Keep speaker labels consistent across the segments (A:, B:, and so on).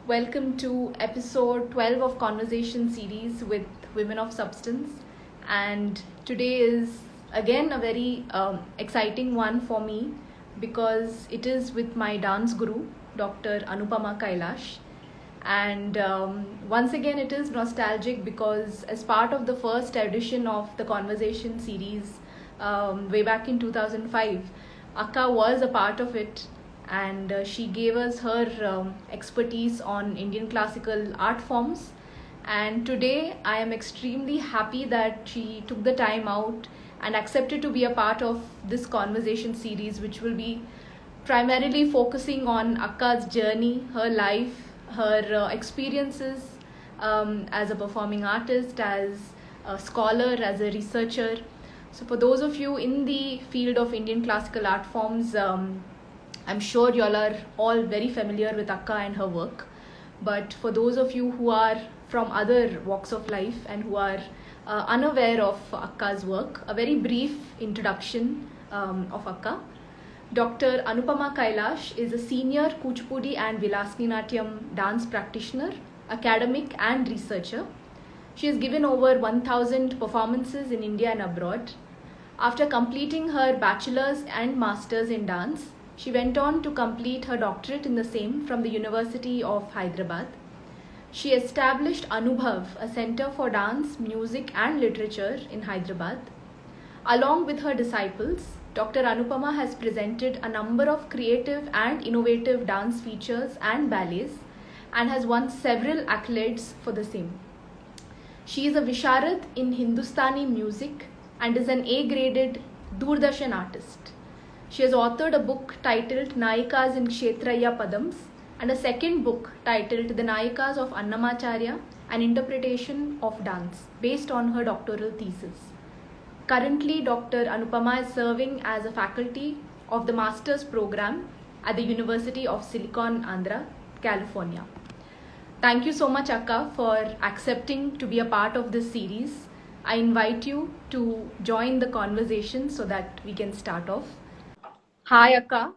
A: Welcome to episode 12 of Conversation series with Women of Substance. And today is again a very exciting one for me because it is with my dance guru, Dr. Anupama Kylash. And once again, it is nostalgic because as part of the first edition of the Conversation series way back in 2005, Akka was a part of it, and she gave us her expertise on Indian classical art forms. And today I am extremely happy that she took the time out and accepted to be a part of this conversation series, which will be primarily focusing on Akka's journey, her life, her experiences as a performing artist, as a scholar, as a researcher. So, for those of you in the field of Indian classical art forms, I'm sure you all are all very familiar with Akka and her work. But for those of you who are from other walks of life and who are unaware of Akka's work, a very brief introduction of Akka. Dr. Anupama Kylash is a senior Kuchipudi and Vilasini Natyam dance practitioner, academic and researcher. She has given over 1,000 performances in India and abroad. After completing her bachelors and masters in dance, she went on to complete her doctorate in the same from the University of Hyderabad. She established Anubhav, a center for dance, music and literature in Hyderabad. Along with her disciples, Dr. Anupama has presented a number of creative and innovative dance features and ballets and has won several accolades for the same. She is a Vishaarad in Hindustani music and is an A-graded Doordarshan artist. She has authored a book titled Nayikas in Kshetrayya Padams and a second book titled The Nayikas of Annamacharya, an interpretation of dance based on her doctoral thesis. Currently, Dr. Anupama is serving as a faculty of the master's program at the University of Silicon Andhra, California. Thank you so much, Akka, for accepting to be a part of this series. I invite you to join the conversation so that we can start off. Hi, Akka.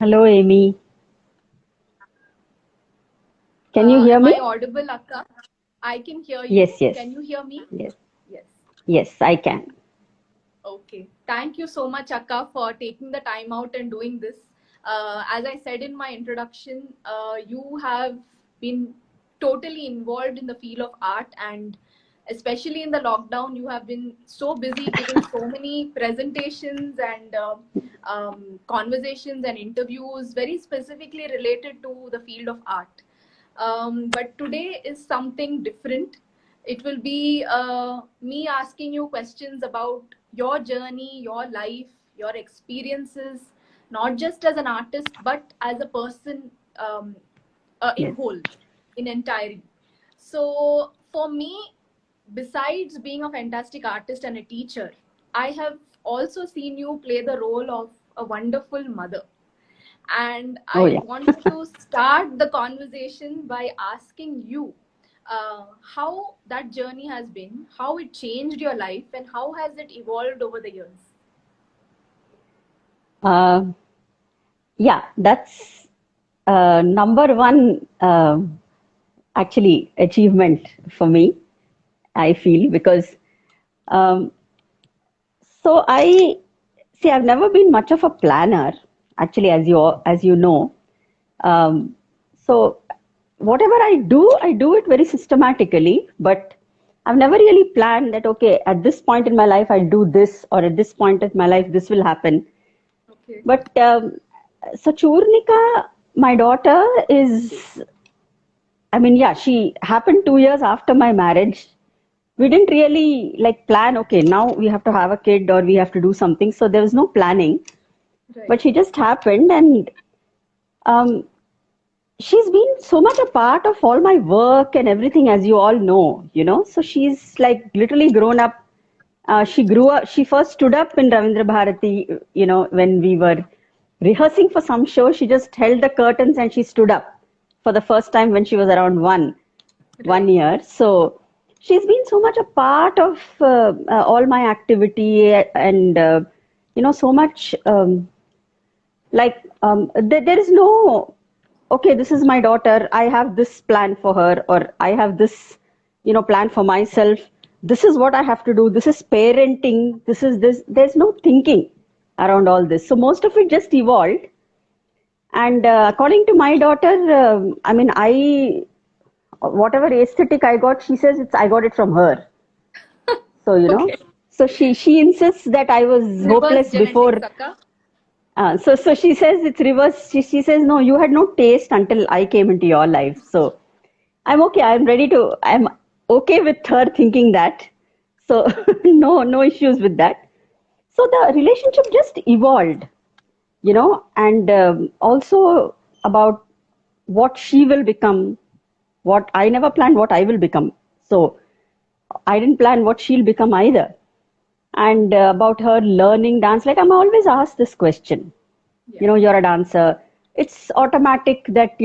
B: Hello, Amy. Can you hear
A: Am
B: me?
A: I audible, Akka? I can hear you.
B: Yes, yes.
A: Can you hear me?
B: Yes,
A: Yes.
B: yes, I can.
A: Okay. Thank you so much, Akka, for taking the time out and doing this. As I said in my introduction, you have been totally involved in the field of art, and especially in the lockdown, you have been so busy giving so many presentations and conversations and interviews very specifically related to the field of art. But today is something different. It will be me asking you questions about your journey, your life, your experiences, not just as an artist, but as a person in
B: Yes.
A: whole, in entirety. So for me, besides being a fantastic artist and a teacher, I have also seen you play the role of a wonderful mother. And
B: Oh,
A: I
B: yeah.
A: wanted to start the conversation by asking you how that journey has been, how it changed your life, and how has it evolved over the years?
B: Uh, yeah, that's number one actually achievement for me, I feel, because um, so I see I've never been much of a planner, actually, as you know. Um, so whatever I do it very systematically, but I've never really planned that, okay, at this point in my life, I'll do this, or at this point in my life, this will happen.
A: Okay.
B: But so Churnika, my daughter is, I mean, yeah, she happened 2 years after my marriage. We didn't really like plan, okay, now we have to have a kid or we have to do something. So there was no planning,
A: Right.
B: but she just happened, and um, she's been so much a part of all my work and everything, as you all know, you know. So she's like literally grown up. She grew up, she first stood up in Ravindra Bharati, you know, when we were rehearsing for some show. She just held the curtains and she stood up for the first time when she was around one
A: Right.
B: year. So she's been so much a part of all my activity, and, you know, so much there is no okay, this is my daughter. I have this plan for her, or I have this, plan for myself. This is what I have to do. This is parenting. This is this. There's no thinking around all this. So most of it just evolved. And according to my daughter, whatever aesthetic I got, she says I got it from her. So,
A: Okay.
B: so she insists that I was
A: Reverse
B: hopeless before.
A: genetics, Akka.
B: So she says it's reverse. She says, no, you had no taste until I came into your life. So I'm okay. I'm okay with her thinking that. So no issues with that. So the relationship just evolved, and also about what she will become, what I never planned what I will become. So I didn't plan what she'll become either. And about her learning dance, like I'm always asked this question.
A: Yeah.
B: You're a dancer. It's automatic that,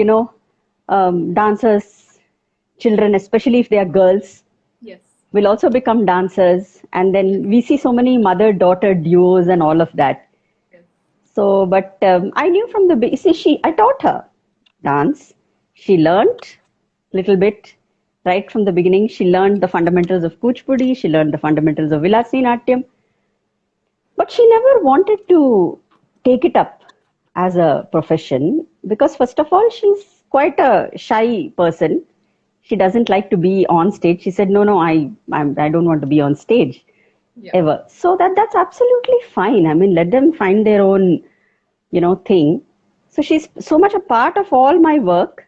B: dancers, children, especially if they are girls,
A: Yes.
B: will also become dancers. And then we see so many mother-daughter duos and all of that.
A: Yes.
B: So, but I knew from the beginning, I taught her dance. She learned little bit right from the beginning. She learned the fundamentals of Kuchipudi. She learned the fundamentals of Vilasini Natyam. But she never wanted to take it up as a profession because, first of all, she's quite a shy person. She doesn't like to be on stage. She said, no, I don't want to be on stage ever. So that's absolutely fine. I mean, let them find their own, thing. So she's so much a part of all my work,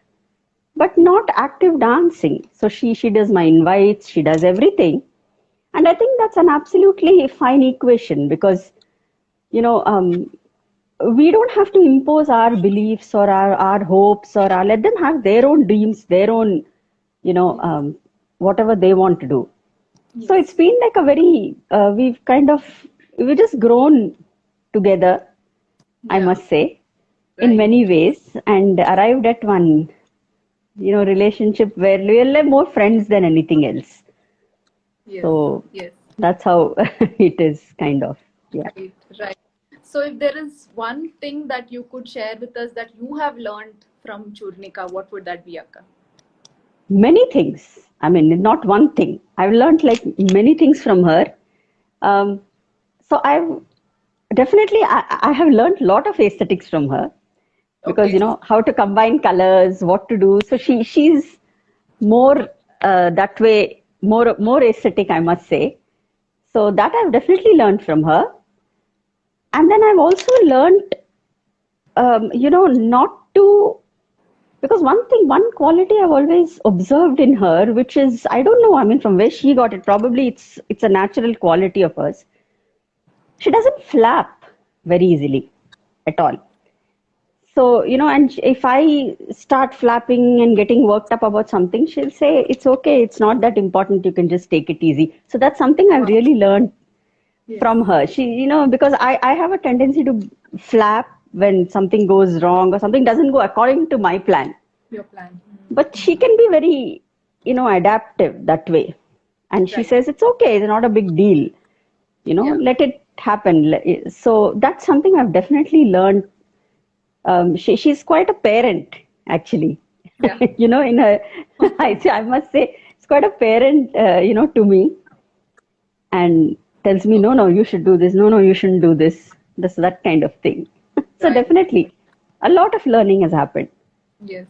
B: but not active dancing. So she does my invites, she does everything. And I think that's an absolutely fine equation because, we don't have to impose our beliefs or our hopes or let them have their own dreams, their own, whatever they want to do. Yes. So it's been like a very, we've just grown together, I must say, in many ways, and arrived at one, relationship where we're more friends than anything else.
A: Yes.
B: So
A: yes.
B: That's how it is, kind of. Yeah.
A: Right. So if there is one thing that you could share with us that you have learned from Churnika, what would that be, Akka?
B: Many things. I mean, not one thing. I've learned like many things from her. So I've definitely, I have learned a lot of aesthetics from her because, how to combine colors, what to do. So she's more that way, more aesthetic, I must say. So that I've definitely learned from her. And then I've also learned, not to, because one quality I've always observed in her, which is, I don't know, I mean, from where she got it, probably it's a natural quality of hers. She doesn't flap very easily at all. So, and if I start flapping and getting worked up about something, she'll say, it's okay, it's not that important, you can just take it easy. So that's something I've really learned from her. She, because I have a tendency to flap when something goes wrong or something doesn't go according to my plan.
A: Your plan.
B: But she can be very, adaptive that way. And she says, it's okay, it's not a big deal. Let it happen. So that's something I've definitely learned. She's quite a parent, actually.
A: Yeah.
B: In her, I must say, it's quite a parent, to me. And tells me, no, you should do this. No, you shouldn't do this. That kind of thing. So definitely, a lot of learning has happened.
A: Yes.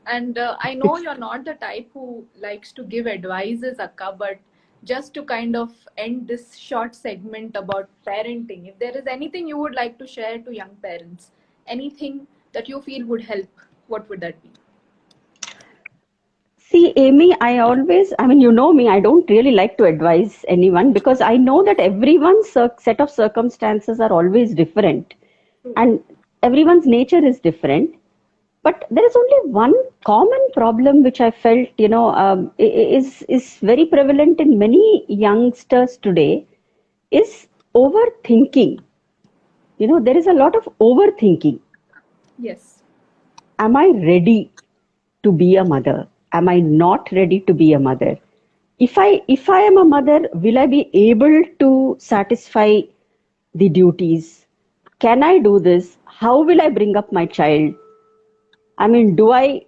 A: And I know you're not the type who likes to give advices, Akka, but just to kind of end this short segment about parenting, if there is anything you would like to share to young parents, anything that you feel would help, what would that be?
B: See, Amy, you know me, I don't really like to advise anyone because I know that everyone's set of circumstances are always different and everyone's nature is different. But there is only one common problem which I felt, is very prevalent in many youngsters today is overthinking. There is a lot of overthinking.
A: Yes.
B: Am I ready to be a mother? Am I not ready to be a mother? If I am a mother, will I be able to satisfy the duties? Can I do this? How will I bring up my child? I mean, do I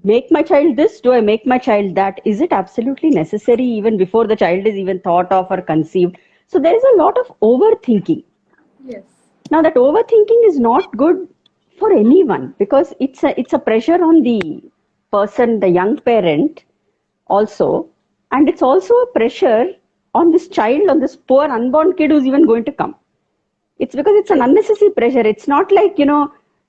B: make my child this? Do I make my child that? Is it absolutely necessary even before the child is even thought of or conceived? So there is a lot of overthinking.
A: Yes.
B: Now that overthinking is not good for anyone because it's a pressure on the person, the young parent also, and it's also a pressure on this child, on this poor unborn kid who's even going to come. It's because it's an unnecessary pressure. It's not like,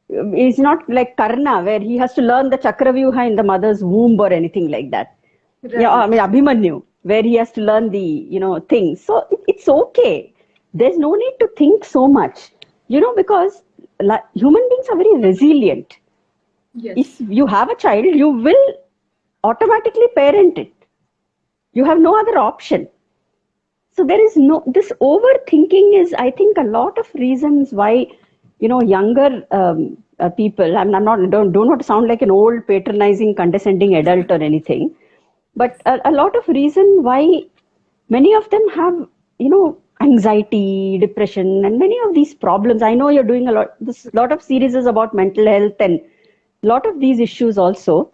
B: it's not like Karna where he has to learn the Chakravyuha in the mother's womb or anything like that. Yeah, I
A: Right.
B: mean Abhimanyu, where he has to learn the, things. So it's okay. There's no need to think so much, because human beings are very resilient.
A: Yes.
B: If you have a child, you will automatically parent it. You have no other option. So there is this overthinking is, I think, a lot of reasons why, younger people, I'm not, don't want to sound like an old patronizing, condescending adult or anything, but a lot of reason why many of them have, anxiety, depression, and many of these problems. I know you're doing this lot of series is about mental health and a lot of these issues also.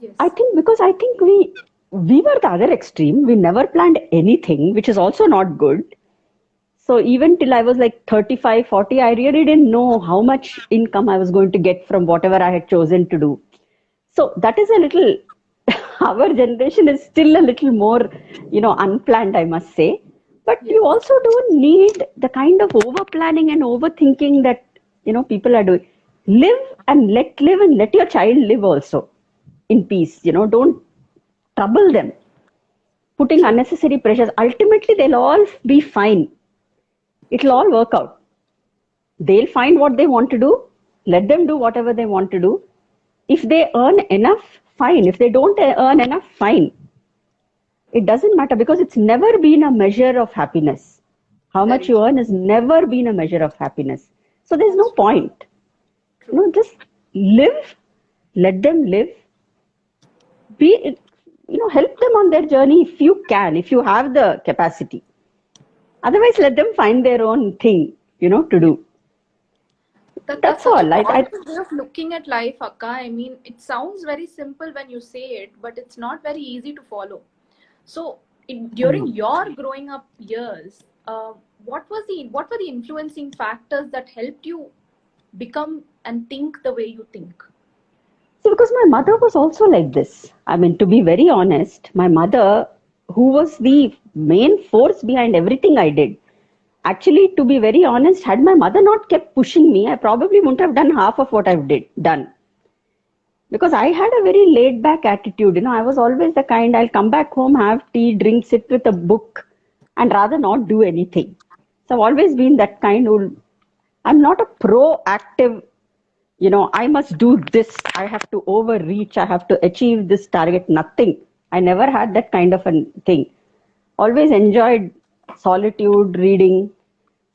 A: Yes.
B: I think because I think we were the other extreme. We never planned anything, which is also not good. So even till I was like 35, 40, I really didn't know how much income I was going to get from whatever I had chosen to do. So that is a little, our generation is still a little more, unplanned, I must say. But
A: Yes.
B: you also don't need the kind of over planning and overthinking that, people are doing. Live and let your child live also in peace. Don't trouble them, putting
A: True.
B: unnecessary pressures. Ultimately, they'll all be fine. It'll all work out. They'll find what they want to do. Let them do whatever they want to do. If they earn enough, fine. If they don't earn enough, fine. It doesn't matter because it's never been a measure of happiness. How much
A: Very
B: you earn has never been a measure of happiness. So there's no point.
A: true.
B: Just live, let them live, be, help them on their journey if you can, if you have the capacity. Otherwise, let them find their own thing, to do.
A: That's
B: That's
A: such a
B: all.
A: positive way of looking at life, Akka. I mean, it sounds very simple when you say it, but it's not very easy to follow. So,
B: I
A: during
B: know.
A: your growing up years, what were the influencing factors that helped you become and think the way you think?
B: See, because my mother was also like this. I mean, to be very honest, my mother, who was the main force behind everything I did, actually, to be very honest, had my mother not kept pushing me, I probably wouldn't have done half of what done. Because I had a very laid back attitude. I was always the kind I'll come back home, have tea, drink, sit with a book, and rather not do anything. So I've always been that kind who I'm not a proactive, I must do this, I have to overreach, I have to achieve this target. Nothing. I never had that kind of a thing. Always enjoyed solitude, reading.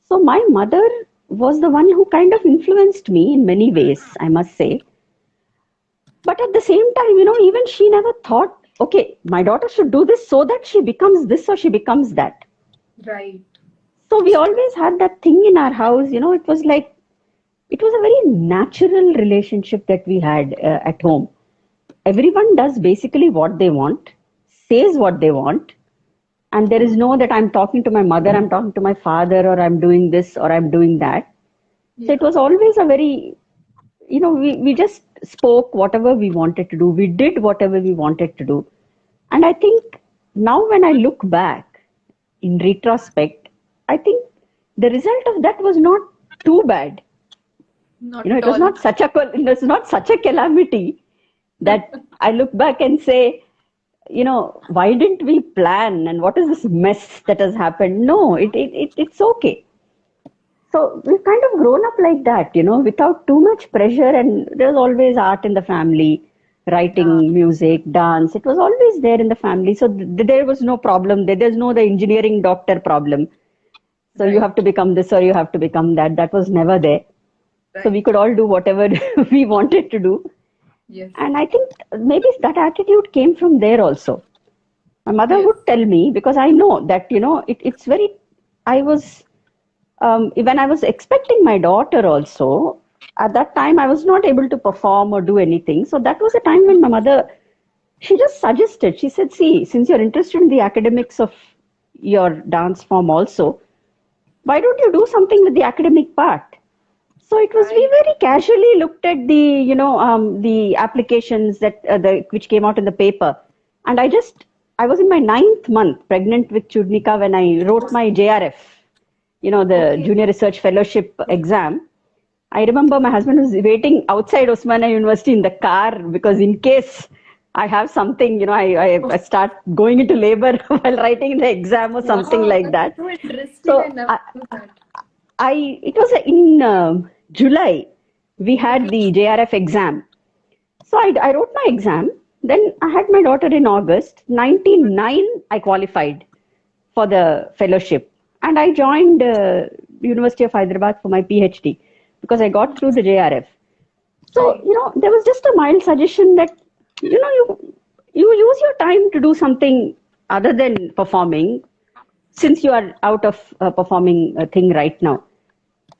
B: So my mother was the one who kind of influenced me in many ways, I must say. But at the same time, even she never thought, okay, my daughter should do this so that she becomes this or she becomes that.
A: Right.
B: So we always had that thing in our house, it was like, it was a very natural relationship that we had at home. Everyone does basically what they want, says what they want, and there is no that I'm talking to my mother, I'm talking to my father, or I'm doing this or I'm doing that. So
A: Yeah.
B: it was always a very, we just spoke whatever we wanted to do. We did whatever we wanted to do. And I think now when I look back in retrospect, I think the result of that was not too bad.
A: Not at
B: It was
A: all.
B: not such a calamity that I look back and say, why didn't we plan and what is this mess that has happened? No, it's okay. So we've kind of grown up like that, without too much pressure. And there's always art in the family,
A: Yeah.
B: writing, music, dance. It was always there in the family. So there was no problem. There's no the engineering doctor problem. So you
A: Right.
B: have to become this or you have to become that. That was never there. So we
A: Right.
B: could all do whatever we wanted to do.
A: Yes.
B: And I think maybe that attitude came from there also. My mother
A: Yes.
B: would tell me because I know that, it's very, I was, when I was expecting my daughter also, at that time I was not able to perform or do anything. So that was a time when my mother, she just suggested, she said, see, since you're interested in the academics of your dance form also, why don't you do something with the academic part? So it was, we very casually looked at the, the applications that which came out in the paper. And I was in my 9th month pregnant with Chudnika when I wrote my JRF, the Junior Research Fellowship exam. I remember my husband was waiting outside Osmania University in the car because in case I have something, I start going into labor while writing the exam or something like that.
A: So interesting.
B: So
A: I never knew that.
B: it was in July, we had the JRF exam. So I wrote my exam. Then I had my daughter in August. 99, I qualified for the fellowship. And I joined University of Hyderabad for my PhD because I got through the JRF. So, there was just a mild suggestion that, you use your time to do something other than performing since you are out of performing a thing right now.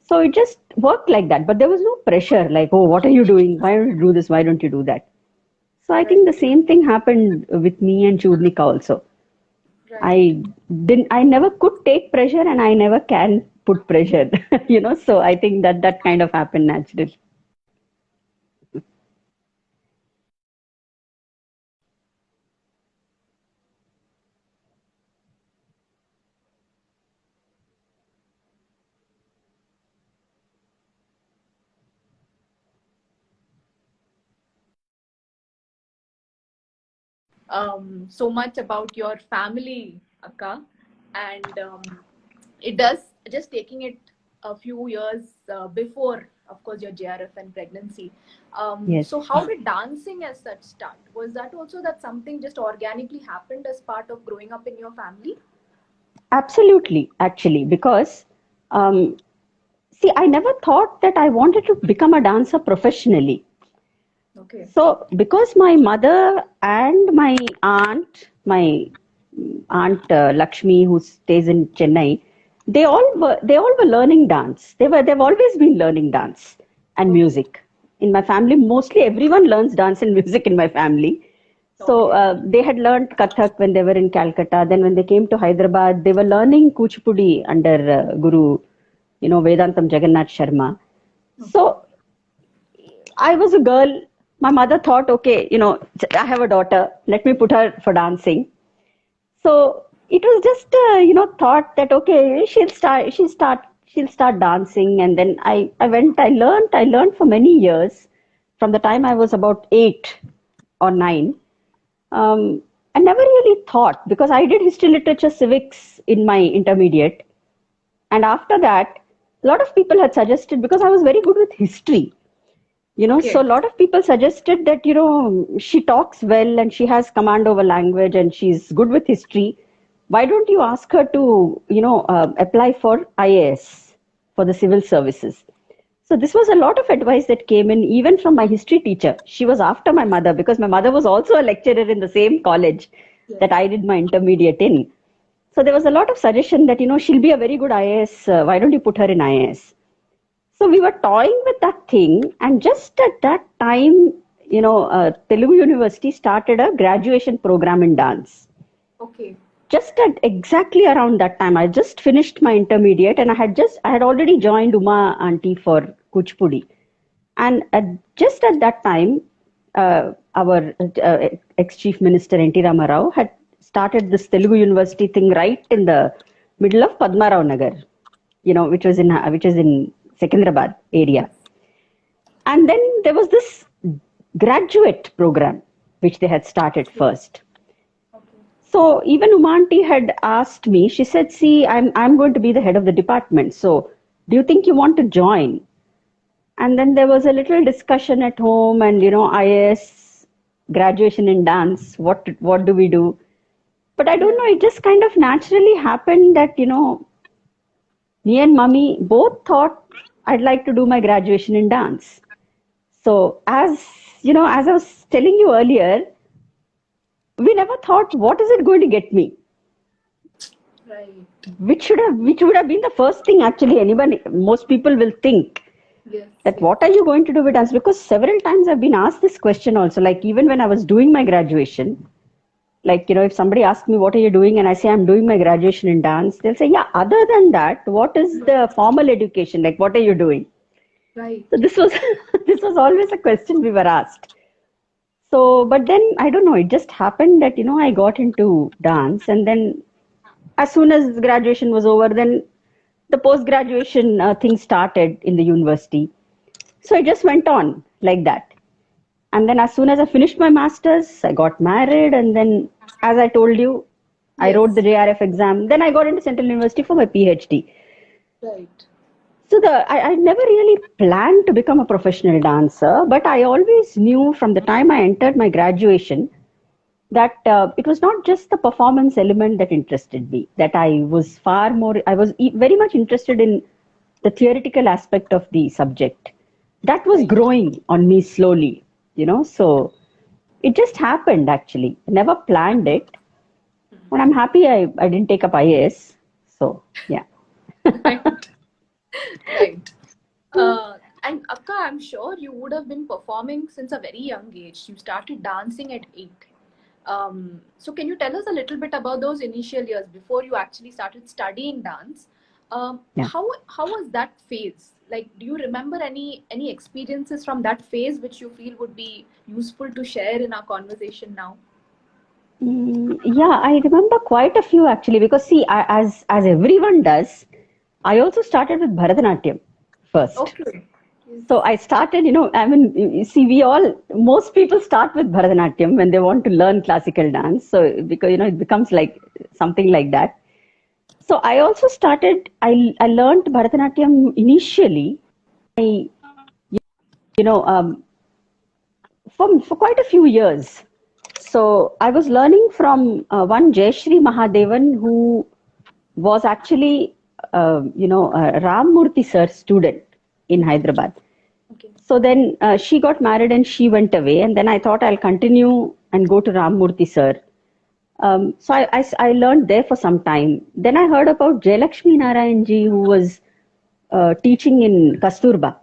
B: So it just worked like that. But there was no pressure like, oh, what are you doing? Why don't you do this? Why don't you do that? So I think the same thing happened with me and Chudnika also.
A: Right.
B: I never could take pressure and I never can put pressure, so I think that kind of happened naturally.
A: So much about your family, Akka, and it does just taking it a few years before, of course, your JRF and pregnancy.
B: Yes.
A: So how did dancing as such start? Was that also that something just organically happened as part of growing up in your family?
B: Absolutely, actually, because see, I never thought that I wanted to become a dancer professionally.
A: Okay.
B: So, because my mother and my aunt Lakshmi, who stays in Chennai, they all were learning dance. They've always been learning dance and music. In my family, mostly everyone learns dance and music in my family. So they had learned Kathak when they were in Calcutta. Then when they came to Hyderabad, they were learning Kuchipudi under Guru, Vedantam Jagannath Sharma. So I was a girl. My mother thought, okay, I have a daughter. Let me put her for dancing. So it was just, thought that, okay, she'll start dancing. And then I learned for many years from the time I was about 8 or 9. I never really thought because I did history, literature, civics in my intermediate. And after that, a lot of people had suggested because I was very good with history. So a lot of people suggested that, she talks well and she has command over language and she's good with history. Why don't you ask her to, apply for IAS, for the civil services? So this was a lot of advice that came in even from my history teacher. She was after my mother because my mother was also a lecturer in the same college that I did my intermediate in. So there was a lot of suggestion that, she'll be a very good IAS. Why don't you put her in IAS? So we were toying with that thing, and just at that time, Telugu University started a graduation program in dance.
A: Okay.
B: Just at exactly around that time, I just finished my intermediate, and I had already joined Uma Auntie for Kuchipudi, and just at that time, our ex-chief minister N.T. Ramarao had started this Telugu University thing right in the middle of Padmarao Nagar, which is in Secunderabad area. And then there was this graduate program which they had started first. Okay. So even Umanti had asked me, she said, see, I'm going to be the head of the department. So do you think you want to join? And then there was a little discussion at home and, IAS, graduation in dance, what do we do? But I don't know, it just kind of naturally happened that, me and mummy both thought I'd like to do my graduation in dance. So as I was telling you earlier, we never thought what is it going to get me.
A: Right.
B: Which would have been the first thing actually most people will think.
A: Yes,
B: that
A: yes.
B: what are you going to do with dance? Because several times I've been asked this question also, like even when I was doing my graduation, like, if somebody asks me, what are you doing? And I say, I'm doing my graduation in dance. They'll say, yeah, other than that, what is the formal education? Like, what are you doing? So
A: Right.
B: this was, this was always a question we were asked. So, but then I don't know, it just happened that, I got into dance, and then as soon as graduation was over, then the post graduation thing started in the university. So I just went on like that. And then as soon as I finished my masters, I got married, and then, as I told you, I wrote the
A: Yes.
B: JRF exam. Then I got into Central University for my PhD.
A: Right.
B: So I never really planned to become a professional dancer, but I always knew from the time I entered my graduation that it was not just the performance element that interested me. That I was very much interested in the theoretical aspect of the subject. That was
A: Right.
B: growing on me slowly, so it just happened actually. I never planned it. And I'm happy I didn't take up IAS. So, yeah.
A: Right. Right. And Akka, I'm sure you would have been performing since a very young age. You started dancing at 8. So can you tell us a little bit about those initial years before you actually started studying dance?
B: Yeah.
A: How was that phase? Like, do you remember any experiences from that phase which you feel would be useful to share in our conversation now?
B: Yeah, I remember quite a few actually, because see, as everyone does, I also started with Bharatanatyam first.
A: Okay. Yes.
B: So I started, I mean, you see, most people start with Bharatanatyam when they want to learn classical dance. So because, it becomes like something like that. So I also I learned Bharatanatyam initially. I, you know, for quite a few years. So I was learning from one Jayashri Mahadevan, who was actually, Ram Murthy sir's student in Hyderabad.
A: Okay.
B: So then she got married and she went away. And then I thought I'll continue and go to Ram Murthy sir. So I learned there for some time. Then I heard about Jayalakshmi Narayanji, who was teaching in Kasturba.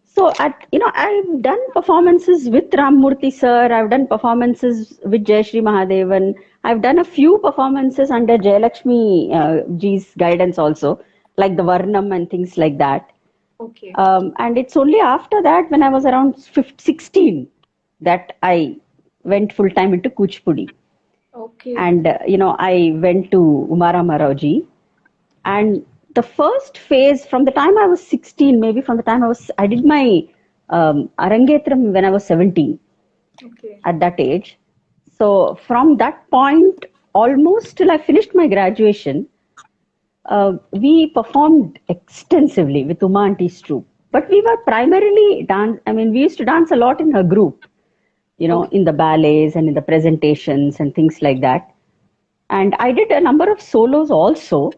B: So I've done performances with Rammurthy sir. I've done performances with Jayashri Mahadevan. I've done a few performances under Jayalakshmi ji's guidance also, like the Varnam and things like that.
A: Okay.
B: And it's only after that, when I was around 16, that I went full time into Kuchipudi.
A: Okay.
B: And I went to Umara Marauji. And the first phase, from the time I was 16, maybe from the time I did my Arangetram when I was 17,
A: Okay.
B: at that age. So from that point, almost till I finished my graduation, we performed extensively with Uma Auntie's troupe. But we were primarily we used to dance a lot in her group,
A: Okay.
B: in the ballets and in the presentations and things like that. And I did a number of solos also,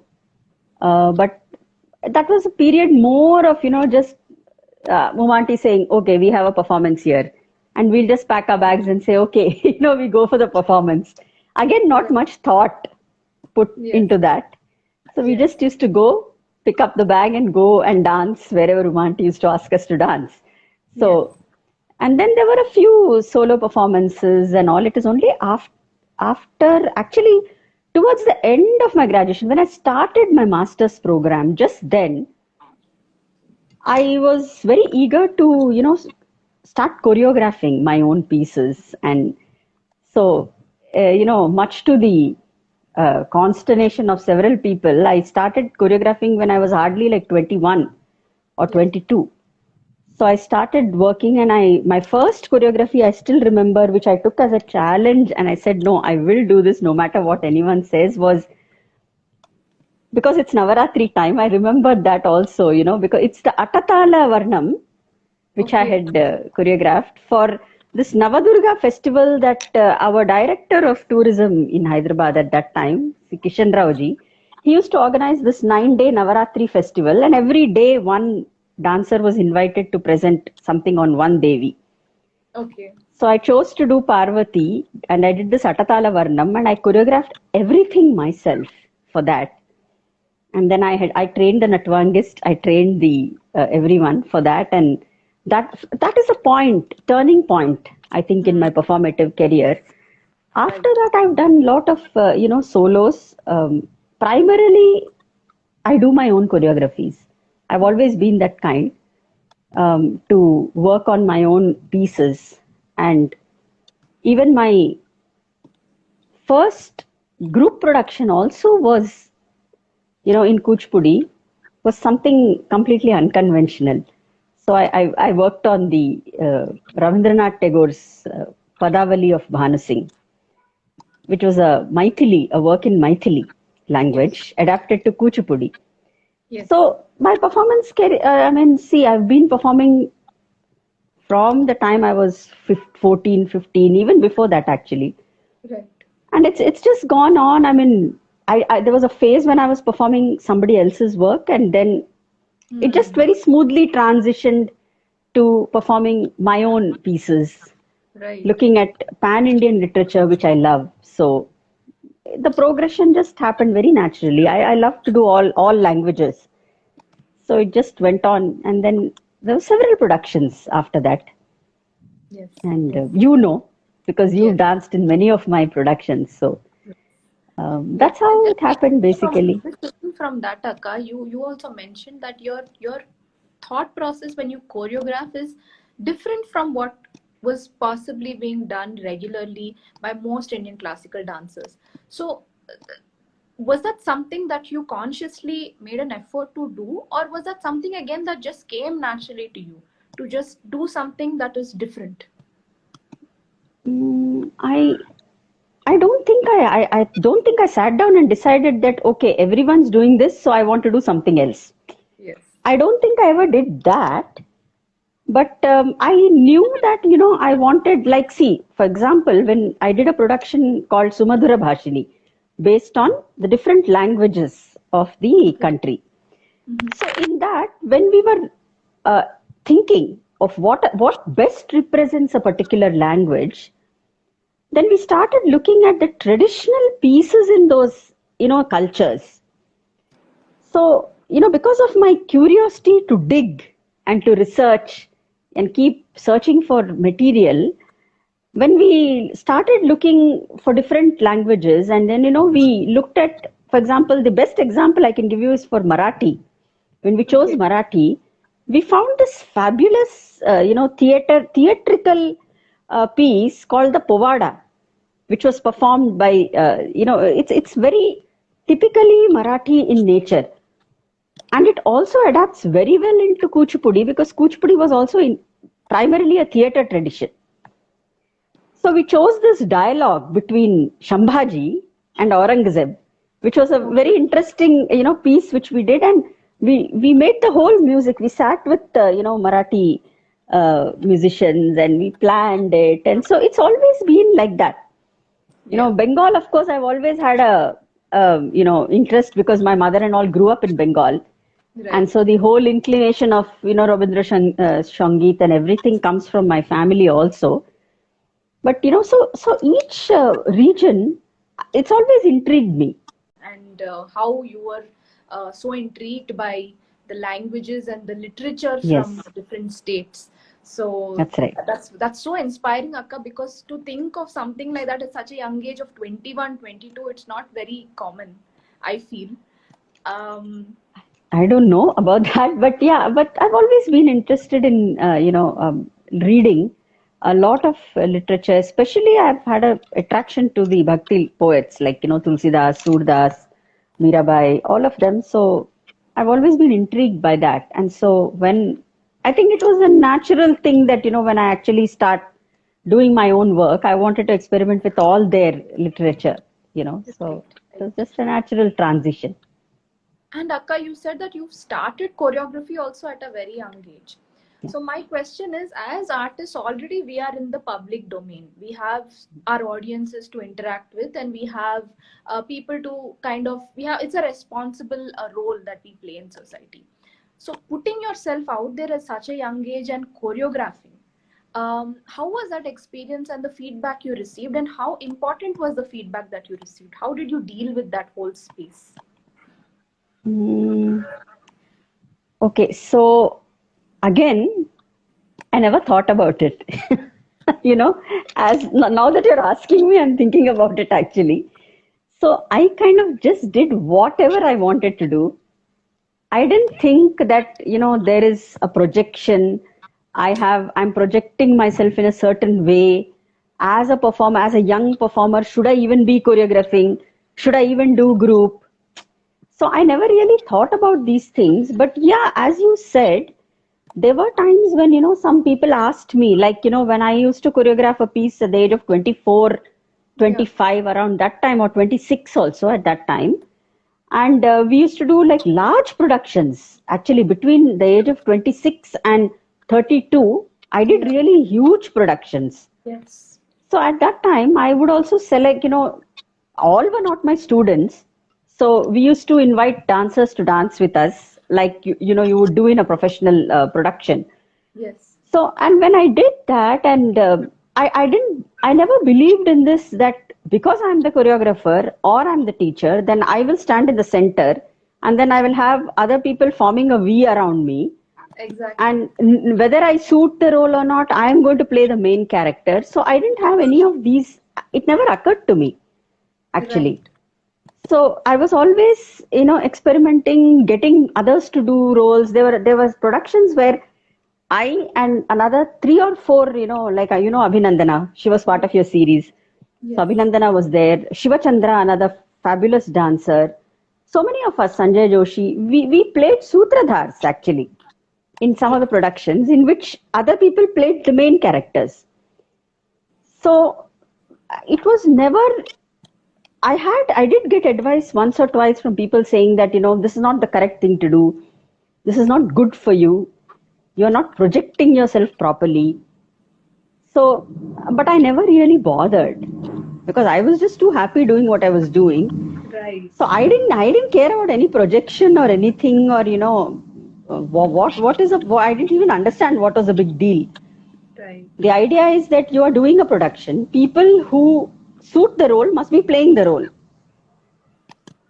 B: but that was a period more of, just Mumanti saying, okay, we have a performance here. And we'll just pack our bags and say, okay, we go for the performance. Again, not
A: Right.
B: much thought put
A: Yes.
B: into that. So we
A: Yes.
B: just used to go, pick up the bag and go and dance wherever Umanti used to ask us to dance.
A: Yes.
B: So, and then there were a few solo performances and all. It is only after actually, towards the end of my graduation, when I started my master's program, just then I was very eager to, start choreographing my own pieces. And so, much to the consternation of several people, I started choreographing when I was hardly like 21 or
A: Yes.
B: 22. So I started working, and my first choreography I still remember, which I took as a challenge, and I said, no, I will do this no matter what anyone says, was because it's Navaratri time. I remembered that also, because it's the Atatala Varnam, which I
A: Okay.
B: had choreographed for this Navadurga festival that our director of tourism in Hyderabad at that time, Kishan Raoji, he used to organize this 9-day Navaratri festival, and every day one dancer was invited to present something on one Devi.
A: Okay.
B: So I chose to do Parvati, and I did this Atatala Varnam, and I choreographed everything myself for that. And then I trained the Natvangist, I trained the everyone for that, and that is a turning point, I think, in my performative career. After
A: Right.
B: that, I've done a lot of solos. Primarily, I do my own choreographies. I've always been that kind, to work on my own pieces, and even my first group production also was, in Kuchipudi, was something completely unconventional. So I worked on the Rabindranath Tagore's Padavali of Bhanasingh, which was a work in Maithili
A: Yes.
B: language adapted to Kuchipudi.
A: Yes.
B: So my performance career, see, I've been performing from the time I was 14, 15, even before that actually.
A: Right.
B: And it's just gone on. There was a phase when I was performing somebody else's work, and then it just very smoothly transitioned to performing my own pieces,
A: Right.
B: looking at pan-Indian literature, which I love. So the progression just happened very naturally. I love to do all languages. So it just went on, and then there were several productions after that.
A: Yes.
B: And
A: Yes.
B: because you've
A: Yes.
B: danced in many of my productions, so
A: Yes.
B: that's how it happened basically.
A: Just taking from that, Akka, you also mentioned that your thought process when you choreograph is different from what was possibly being done regularly by most Indian classical dancers. So, was that something that you consciously made an effort to do, or was that something again that just came naturally to you to just do something that is different?
B: Mm, I don't think I don't think I sat down and decided that okay, everyone's doing this, so I want to do something else.
A: Yes.
B: I don't think I ever did that, but I knew that I wanted, like, see, for example, when I did a production called Sumadhura Bhashini, based on the different languages of the
A: Okay.
B: country. So in that, when we were uh, thinking of what best represents a particular language, then we started looking at the traditional pieces in those cultures. So because of my curiosity to dig and to research and keep searching for material, when we started looking for different languages, and then we looked at, for example, the best example I can give you is for Marathi. When we chose
A: Okay.
B: Marathi, we found this fabulous theatrical piece called the Povada, which was performed by it's very typically Marathi in nature, and it also adapts very well into Kuchipudi, because Kuchipudi was also primarily a theater tradition. So we chose this dialogue between Shambhaji and Aurangzeb, which was a very
A: Okay.
B: interesting, piece which we did, and we made the whole music. We sat with Marathi musicians, and we planned it, and so it's always been like that.
A: Yeah.
B: Bengal, of course, I've always had interest, because my mother and all grew up in Bengal, and
A: Right.
B: so the whole inclination of Rabindra Sangeet and everything comes from my family also. But so each region, it's always intrigued me.
A: And how you were so intrigued by the languages and the literature from
B: Yes,
A: different states. So
B: that's right.
A: that's so inspiring, Akka, because to think of something like that at such a young age of 21, 22, it's not very common, I feel. um,
B: I don't know about that, but yeah, but I've always been interested in reading a lot of literature. Especially, I've had a attraction to the Bhakti poets like Tulsidas, Surdas, Mirabai, all of them. So I've always been intrigued by that, and so when I think it was a natural thing that when I actually start doing my own work, I wanted to experiment with all their literature.
A: right,
B: So it
A: right.
B: was just a natural transition.
A: And Akka, you said that you started choreography also at a very young age.
B: Yeah.
A: So my question is, as artists, already we are in the public domain. We have our audiences to interact with, and we have people to we have, it's a responsible role that we play in society. So putting yourself out there at such a young age and choreographing, how was that experience and the feedback you received, and how important was the feedback that you received? How did you deal with that whole space?
B: Mm, okay, so again, I never thought about it. You know, as now that you're asking me, I'm thinking about it actually. So I kind of just did whatever I wanted to do. I didn't think that, there is a projection. I'm projecting myself in a certain way. As a performer, as a young performer, should I even be choreographing? Should I even do group? So I never really thought about these things. But yeah, as you said, there were times when, some people asked me, like, when I used to choreograph a piece at the age of 24,
A: Yeah.
B: 25, around that time, or 26 also at that time. And we used to do like large productions. Actually, between the age of 26 and 32, I did
A: Yeah.
B: really huge productions.
A: Yes.
B: So at that time, I would also select, all were not my students. So we used to invite dancers to dance with us, like, you would do in a professional production.
A: Yes.
B: So, and when I did that, and I never believed in this that because I'm the choreographer or I'm the teacher, then I will stand in the center and then I will have other people forming a V around me.
A: Exactly.
B: And whether I suit the role or not, I am going to play the main character. So I didn't have any of these. It never occurred to me, actually.
A: Right.
B: So I was always, experimenting, getting others to do roles. There was productions where I and another three or four, like Abhinandana, she was part of your series. So
A: Yes.
B: Abhinandana was there. Shiva Chandra, another fabulous dancer. So many of us, Sanjay Joshi, we played Sutradhars actually in some
A: Yes.
B: of the productions in which other people played the main characters. So it was never, I did get advice once or twice from people saying that, this is not the correct thing to do. This is not good for you. You're not projecting yourself properly. So, but I never really bothered because I was just too happy doing what I was doing.
A: Right.
B: So I didn't care about any projection or anything or, what is a, I didn't even understand what was a big deal.
A: Right.
B: The idea is that you are doing a production. People who suit the role must be playing the role.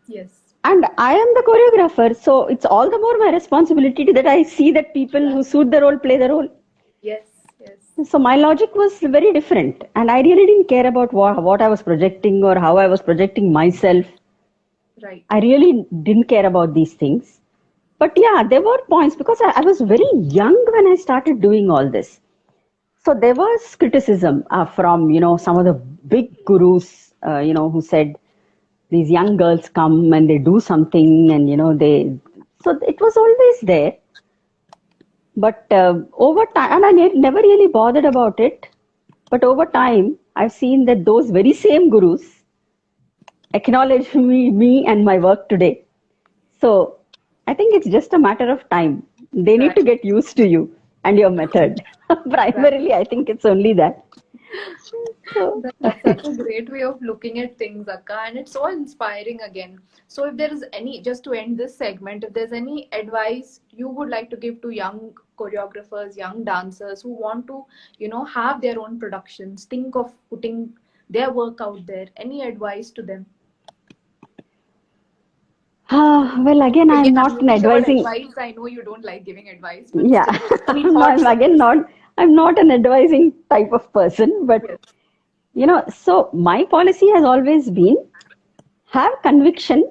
A: Yes.
B: And I am the choreographer, so it's all the more my responsibility that I see that people who
A: Exactly.
B: suit the role play the role.
A: Yes. Yes.
B: So my logic was very different, and I really didn't care about what I was projecting or how I was projecting myself.
A: Right.
B: I really didn't care about these things. But yeah, there were points because I was very young when I started doing all this. So there was criticism from some of the big gurus, who said these young girls come and they do something, and they. So it was always there. But over time, and I never really bothered about it. But over time, I've seen that those very same gurus acknowledge me and my work today. So I think it's just a matter of time. They need
A: Right.
B: to get used to you and your method.
A: Right.
B: Primarily, I think it's only that. So,
A: That's such a great way of looking at things, Akka, and it's so inspiring again. So, if there is any, just to end this segment, if there's any advice you would like to give to young choreographers, young dancers who want to, have their own productions, think of putting their work out there, any advice to them?
B: well, again, I'm
A: Again, I'm
B: not an
A: using the word
B: advising.
A: advice. I know you don't like giving advice, but
B: Yeah,
A: still, any
B: no, I'm
A: thoughts on
B: again
A: this?
B: not. I'm not an advising type of person, but
A: Yes.
B: so my policy has always been have conviction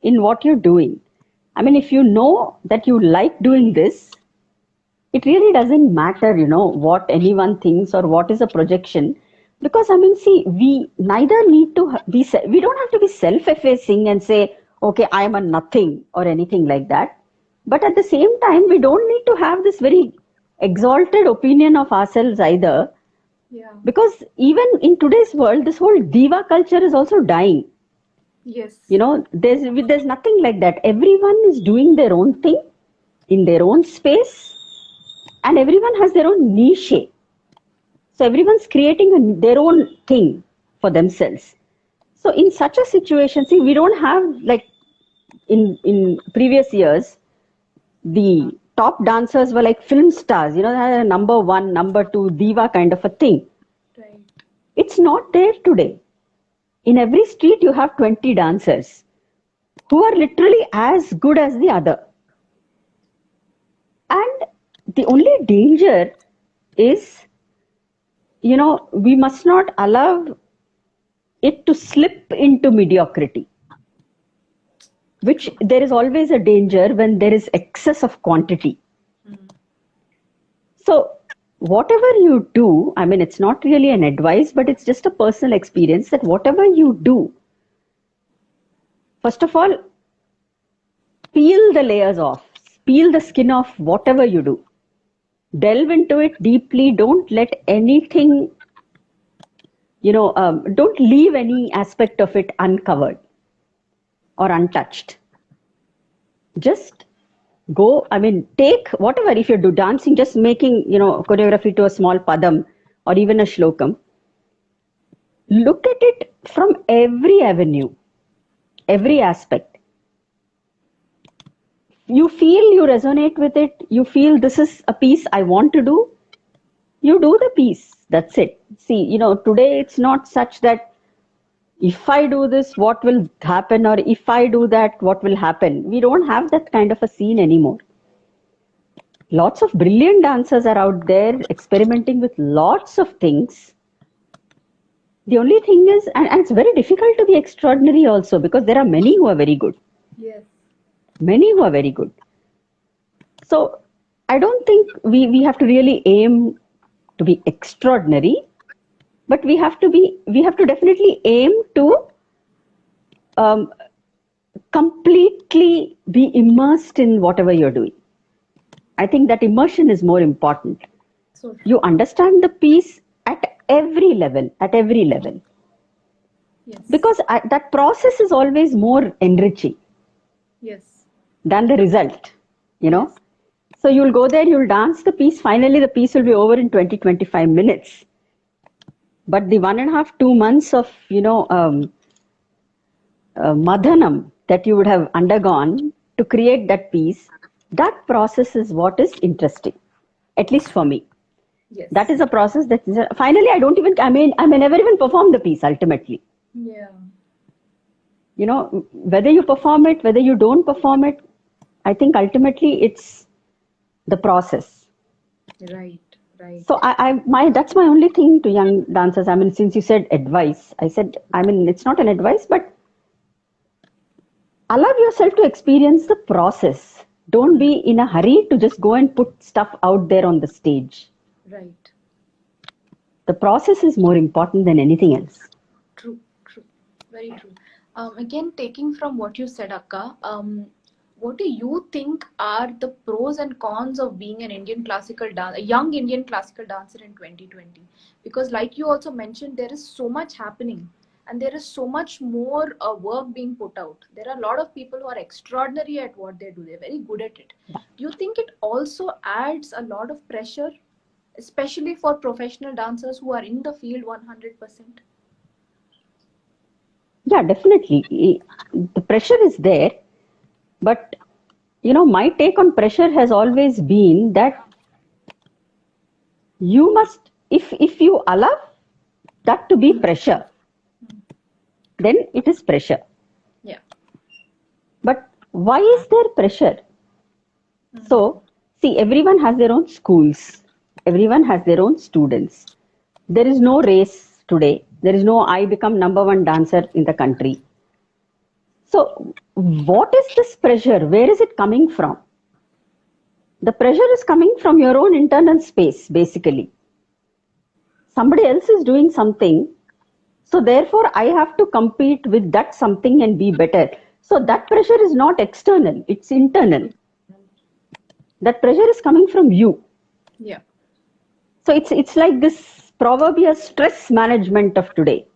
B: in what you're doing. I mean, if you know that you like doing this, it really doesn't matter, what anyone thinks or what is a projection. Because, I mean, see, we neither need to we don't have to be self effacing and say, okay, I am a nothing or anything like that. But at the same time, we don't need to have this very exalted opinion of ourselves either.
A: Yeah.
B: Because even in today's world, this whole diva culture is also dying.
A: Yes.
B: There's nothing like that. Everyone is doing their own thing in their own space, and everyone has their own niche. So everyone's creating their own thing for themselves. So in such a situation, see, we don't have like in previous years, the top dancers were like film stars. They had a number one, number two, diva kind of a thing.
A: Right.
B: It's not there today. In every street, you have 20 dancers who are literally as good as the other. And the only danger is, we must not allow it to slip into mediocrity, which there is always a danger when there is excess of quantity. So whatever you do, I mean, it's not really an advice, but it's just a personal experience that whatever you do, first of all, peel the layers off, peel the skin off whatever you do. Delve into it deeply. Don't let anything, don't leave any aspect of it uncovered or untouched. Just go, I mean, take whatever, if you do dancing, just making, choreography to a small padam or even a shlokam. Look at it from every avenue, every aspect. You feel you resonate with it, you feel this is a piece I want to do, you do the piece. That's it. See, today it's not such that if I do this, what will happen, or if I do that, what will happen. We don't have that kind of a scene anymore. Lots of brilliant dancers are out there experimenting with lots of things. The only thing is, and it's very difficult to be extraordinary also, because there are many who are very good.
A: Yes.
B: Many who are very good. So I don't think we have to really aim to be extraordinary, but we have to definitely aim to completely be immersed in whatever you're doing. I think that immersion is more important.
A: So
B: you understand the piece at every level,
A: Yes.
B: Because that process is always more enriching.
A: Yes.
B: Than the result, So you'll go there, you'll dance the piece. Finally, the piece will be over in 20-25 minutes. But the 1.5-2 months of, madhanam that you would have undergone to create that piece, that process is what is interesting, at least for me.
A: Yes.
B: That is a process that finally I may never even perform the piece ultimately.
A: Yeah.
B: Whether you perform it, whether you don't perform it, I think ultimately it's the process.
A: Right.
B: So that's my only thing to young dancers. I mean, since you said advice, it's not an advice, but allow yourself to experience the process. Don't be in a hurry to just go and put stuff out there on the stage.
A: Right.
B: The process is more important than anything else.
A: True. Very true. Again, taking from what you said, Akka, what do you think are the pros and cons of being a young Indian classical dancer in 2020? Because like you also mentioned, there is so much happening and there is so much more work being put out. There are a lot of people who are extraordinary at what they do. They're very good at it. Do you think it also adds a lot of pressure, especially for professional dancers who are in the field 100%?
B: Yeah, definitely. The pressure is there. But, my take on pressure has always been that you must, if you allow that to be pressure, then it is pressure.
A: Yeah.
B: But why is there pressure? So, see, everyone has their own schools. Everyone has their own students. There is no race today. There is no I become #1 dancer in the country. So, what is this pressure? Where is it coming from? The pressure is coming from your own internal space, basically. Somebody else is doing something, so therefore I have to compete with that something and be better. So that pressure is not external, it's internal. That pressure is coming from you.
A: Yeah.
B: So it's like this proverbial stress management of today.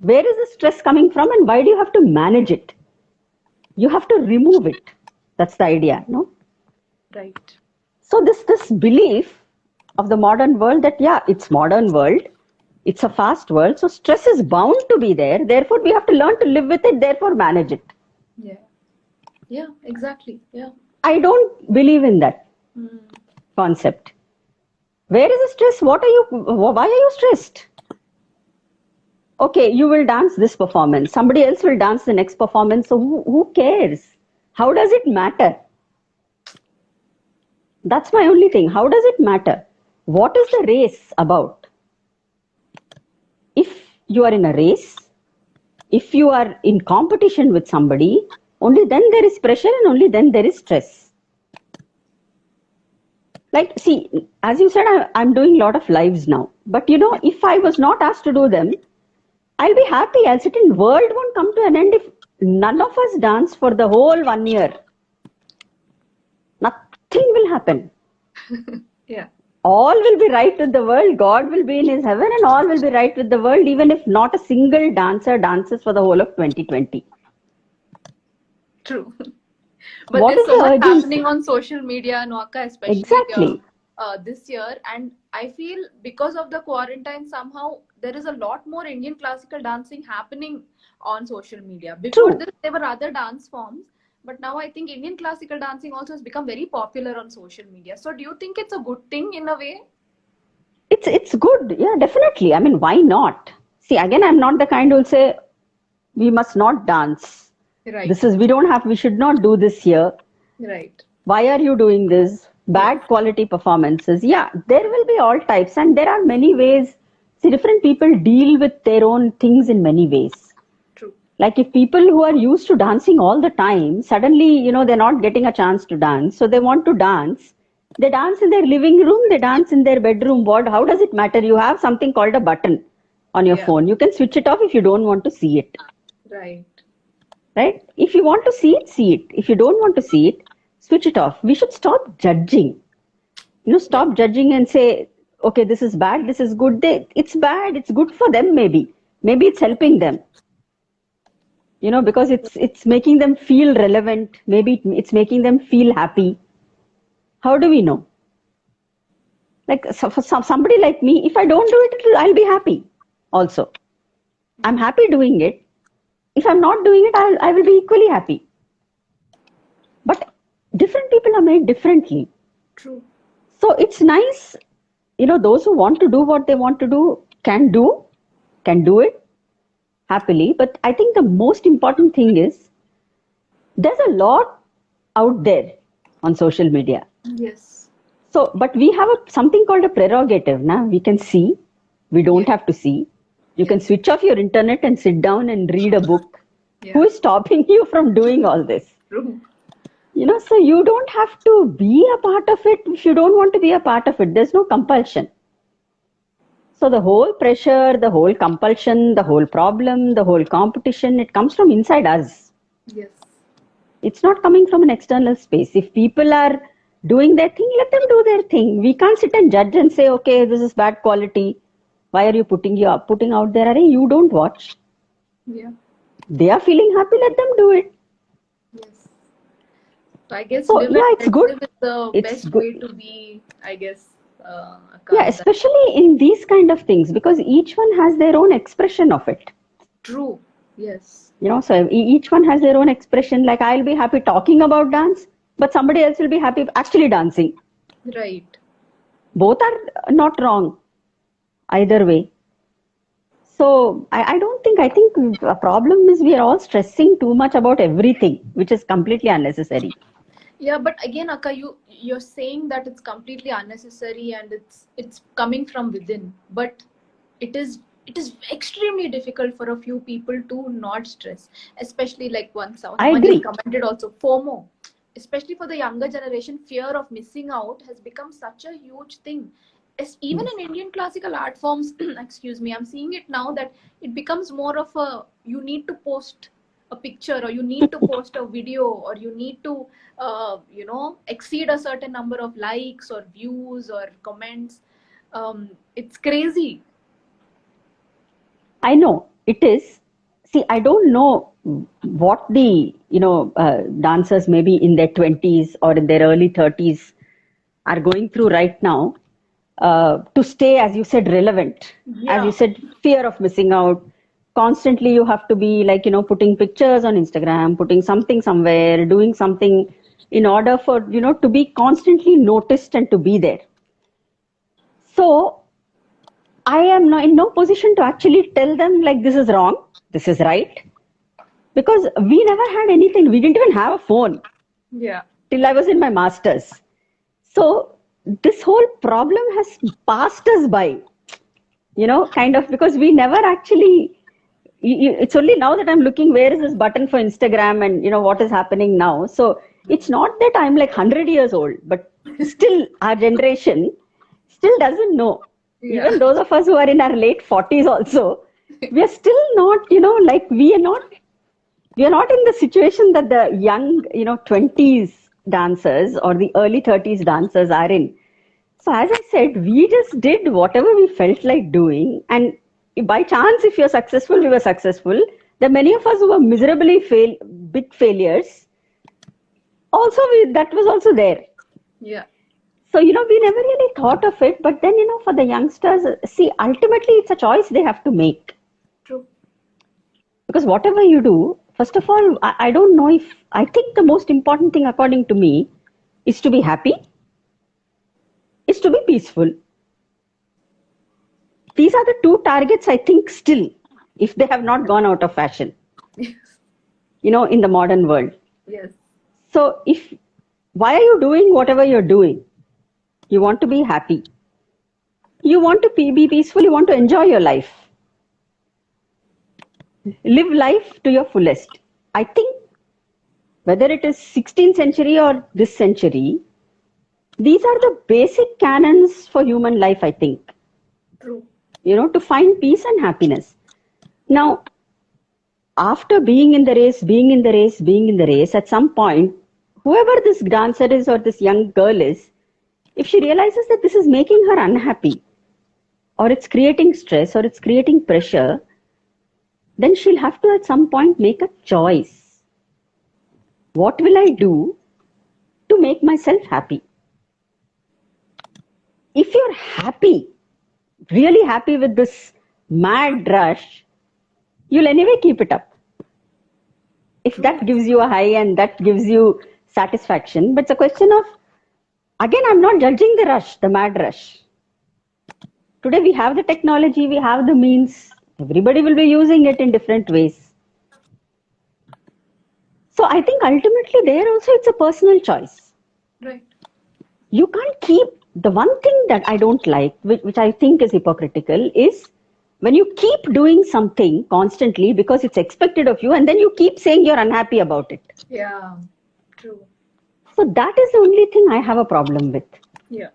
B: Where is the stress coming from and why do you have to manage it? You have to remove it. That's the idea, no?
A: Right.
B: So this belief of the modern world that, it's modern world, it's a fast world, so stress is bound to be there. Therefore, we have to learn to live with it, therefore manage it.
A: Yeah. Yeah, exactly. Yeah.
B: I don't believe in that concept. Where is the stress? Why are you stressed? okay, you will dance this performance, somebody else will dance the next performance. So who cares? How does it matter? That's my only thing. How does it matter? What is the race about? If you are in a race, if you are in competition with somebody, only then there is pressure and only then there is stress. Like, see, as you said, I'm doing a lot of lives now. But if I was not asked to do them, I'll be happy. I'll sit in. World won't come to an end if none of us dance for the whole 1 year. Nothing will happen.
A: Yeah.
B: All will be right with the world. God will be in his heaven and all will be right with the world, even if not a single dancer dances for the whole of 2020.
A: True. But
B: What
A: there's
B: is
A: so
B: the
A: much
B: urgency?
A: happening on social media, Akka, especially
B: Exactly.
A: this year. And I feel because of the quarantine, somehow there is a lot more Indian classical dancing happening on social media. Before
B: True.
A: this, there were other dance forms. But now I think Indian classical dancing also has become very popular on social media. So do you think it's a good thing in a way?
B: It's good. Yeah, definitely. I mean, why not? See, again, I'm not the kind who'll say we must not dance.
A: Right.
B: We should not do this here.
A: Right.
B: Why are you doing this? Bad quality performances. Yeah, there will be all types, and there are many ways. See, different people deal with their own things in many ways.
A: True.
B: Like if people who are used to dancing all the time, suddenly, they're not getting a chance to dance, so they want to dance. They dance in their living room, they dance in their bedroom. How does it matter? You have something called a button on your phone. You can switch it off if you don't want to see it.
A: Right.
B: Right? If you want to see it, see it. If you don't want to see it, switch it off. We should stop judging. Stop judging and say, okay, this is bad, this is good. It's bad, it's good for them maybe. Maybe it's helping them. Because it's making them feel relevant. Maybe it's making them feel happy. How do we know? Like for somebody like me, if I don't do it, I'll be happy also. I'm happy doing it. If I'm not doing it, I will be equally happy. But different people are made differently.
A: True.
B: So it's nice, those who want to do what they want to do can do it happily. But I think the most important thing is there's a lot out there on social media.
A: Yes.
B: So, but we have something called a prerogative. Now we can see, we don't have to see. You can switch off your internet and sit down and read a book. Who is stopping you from doing all this?
A: True.
B: So you don't have to be a part of it if you don't want to be a part of it. There's no compulsion. So the whole pressure, the whole compulsion, the whole problem, the whole competition, it comes from inside us.
A: Yes.
B: It's not coming from an external space. If people are doing their thing, let them do their thing. We can't sit and judge and say, okay, this is bad quality. Why are you putting out there? Arey, you don't watch.
A: Yeah.
B: They are feeling happy, let them do it.
A: Yes. So I guess
B: it's good.
A: Is the best way to be, I guess.
B: Especially in these kind of things, because each one has their own expression of it.
A: True. Yes.
B: So each one has their own expression. Like I'll be happy talking about dance, but somebody else will be happy actually dancing.
A: Right.
B: Both are not wrong either way. So I think the problem is we are all stressing too much about everything, which is completely unnecessary.
A: Yeah, but again, Akka, you're saying that it's completely unnecessary and it's coming from within. But it is extremely difficult for a few people to not stress, especially like someone just commented also FOMO, especially for the younger generation. Fear of missing out has become such a huge thing. Even in Indian classical art forms, excuse me, I'm seeing it now that it becomes more of you need to post a picture or you need to post a video or you need to exceed a certain number of likes or views or comments. It's crazy.
B: I know it is. See, I don't know what the dancers maybe in their 20s or in their early 30s are going through right now to stay, as you said, relevant. As you said, fear of missing out. Constantly you have to be putting pictures on Instagram, putting something somewhere, doing something in order for to be constantly noticed and to be there. So I am in no position to actually tell them like this is wrong, this is right, because we never had anything. We didn't even have a phone
A: Yeah.
B: till I was in my master's. So this whole problem has passed us by, kind of, because we never actually. It's only now that I'm looking where is this button for Instagram and what is happening now. So it's not that I'm like 100 years old, but still our generation still doesn't know.
A: Yeah.
B: Even those of us who are in our late 40s also, we are still not, like we are not in the situation that the young, 20s dancers or the early 30s dancers are in. So as I said, we just did whatever we felt like doing, and by chance, if you're successful, we were successful. There are many of us who were miserably big failures. Also, that was also there.
A: Yeah.
B: So, we never really thought of it. But then, for the youngsters, see, ultimately, it's a choice they have to make.
A: True.
B: Because whatever you do, first of all, I don't know I think the most important thing, according to me, is to be happy, is to be peaceful. These are the two targets, I think, still, if they have not gone out of fashion,
A: Yes.
B: in the modern world.
A: Yes.
B: So, why are you doing whatever you're doing? You want to be happy. You want to be peaceful. You want to enjoy your life. Live life to your fullest. I think whether it is 16th century or this century, these are the basic canons for human life, I think.
A: True.
B: To find peace and happiness. Now, after being in the race, at some point, whoever this dancer is or this young girl is, if she realizes that this is making her unhappy, or it's creating stress, or it's creating pressure, then she'll have to at some point make a choice. What will I do to make myself happy? If you're happy, really happy with this mad rush, you'll anyway keep it up. If that gives you a high and that gives you satisfaction, but it's a question of, again, I'm not judging the rush, the mad rush. Today we have the technology, we have the means, everybody will be using it in different ways. So I think ultimately there also it's a personal choice.
A: Right.
B: You can't keep, the one thing that I don't like, which I think is hypocritical, is when you keep doing something constantly because it's expected of you and then you keep saying you're unhappy about it.
A: Yeah. True.
B: So that is the only thing I have a problem with.
A: Yeah.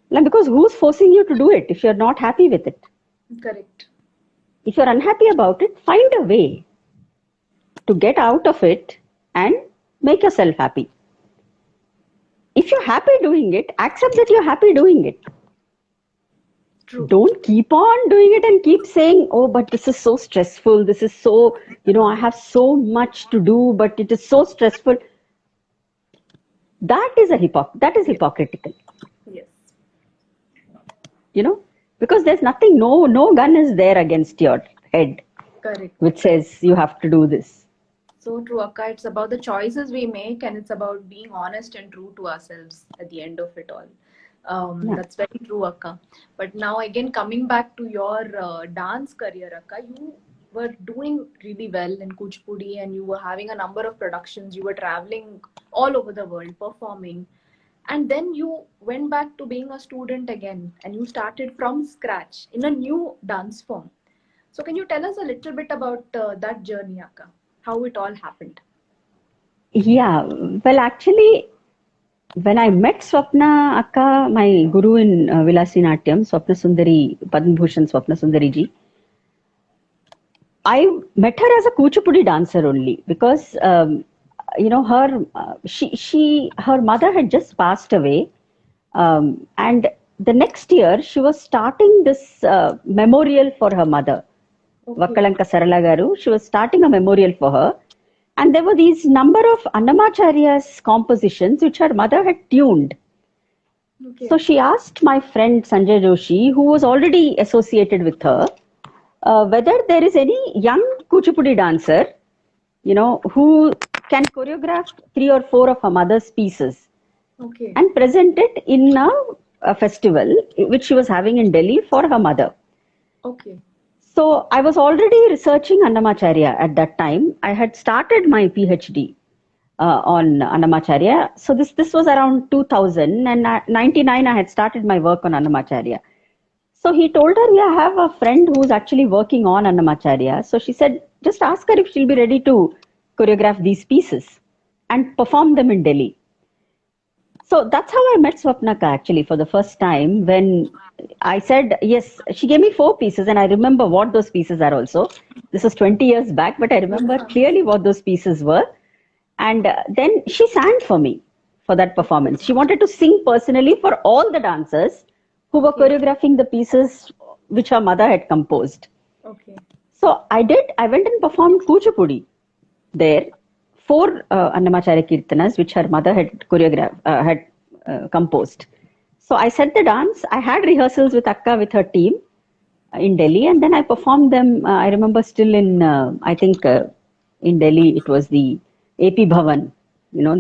B: Like, because who's forcing you to do it if you're not happy with it?
A: Correct.
B: If you're unhappy about it, find a way to get out of it and make yourself happy. If you're happy doing it, accept that you're happy doing it.
A: True.
B: Don't keep on doing it and keep saying, oh, but this is so stressful. This is so, I have so much to do, but it is so stressful. That is hypocritical.
A: Yes.
B: Because there's nothing, no gun is there against your head.
A: Correct.
B: Which says you have to do this.
A: So true, Akka. It's about the choices we make, and it's about being honest and true to ourselves at the end of it all. That's very true, Akka. But now again, coming back to your dance career, Akka, you were doing really well in Kuchipudi and you were having a number of productions. You were traveling all over the world, performing. And then you went back to being a student again and you started from scratch in a new dance form. So can you tell us a little bit about that journey, Akka? How it all happened?
B: Yeah, well, actually, when I met Swapna Akka, my guru in Vilasini Natyam, Swapna Sundari, Padma Bhushan Swapna Sundari ji, I met her as a Kuchipudi dancer only because, her mother had just passed away, and the next year she was starting this memorial for her mother. Vakkalanka Sarala Garu, she was starting a memorial for her. And there were these number of Annamacharya's compositions which her mother had tuned. Okay. So she asked my friend Sanjay Joshi, who was already associated with her, whether there is any young Kuchipudi dancer, who can choreograph 3 or 4 of her mother's pieces. Okay. And present it in a festival which she was having in Delhi for her mother.
A: Okay.
B: So I was already researching Annamacharya at that time. I had started my PhD on Annamacharya. So this was around 2000, and 99 I had started my work on Annamacharya. So he told her, "Yeah, I have a friend who's actually working on Annamacharya." So she said, "Just ask her if she'll be ready to choreograph these pieces and perform them in Delhi." So that's how I met Swapnaka actually for the first time, when I said yes. She gave me four pieces, and I remember what those pieces are also. This was 20 years back, but I remember
A: Yeah.
B: clearly what those pieces were. And then she sang for me for that performance. She wanted to sing personally for all the dancers who were
A: Okay.
B: choreographing the pieces which her mother had composed.
A: Okay.
B: So I did. I went and performed Kuchipudi there, four Annamacharya Kirtanas, which her mother had composed. So I set the dance. I had rehearsals with Akka with her team in Delhi, and then I performed them. I remember still in, I think in Delhi, it was the AP Bhavan,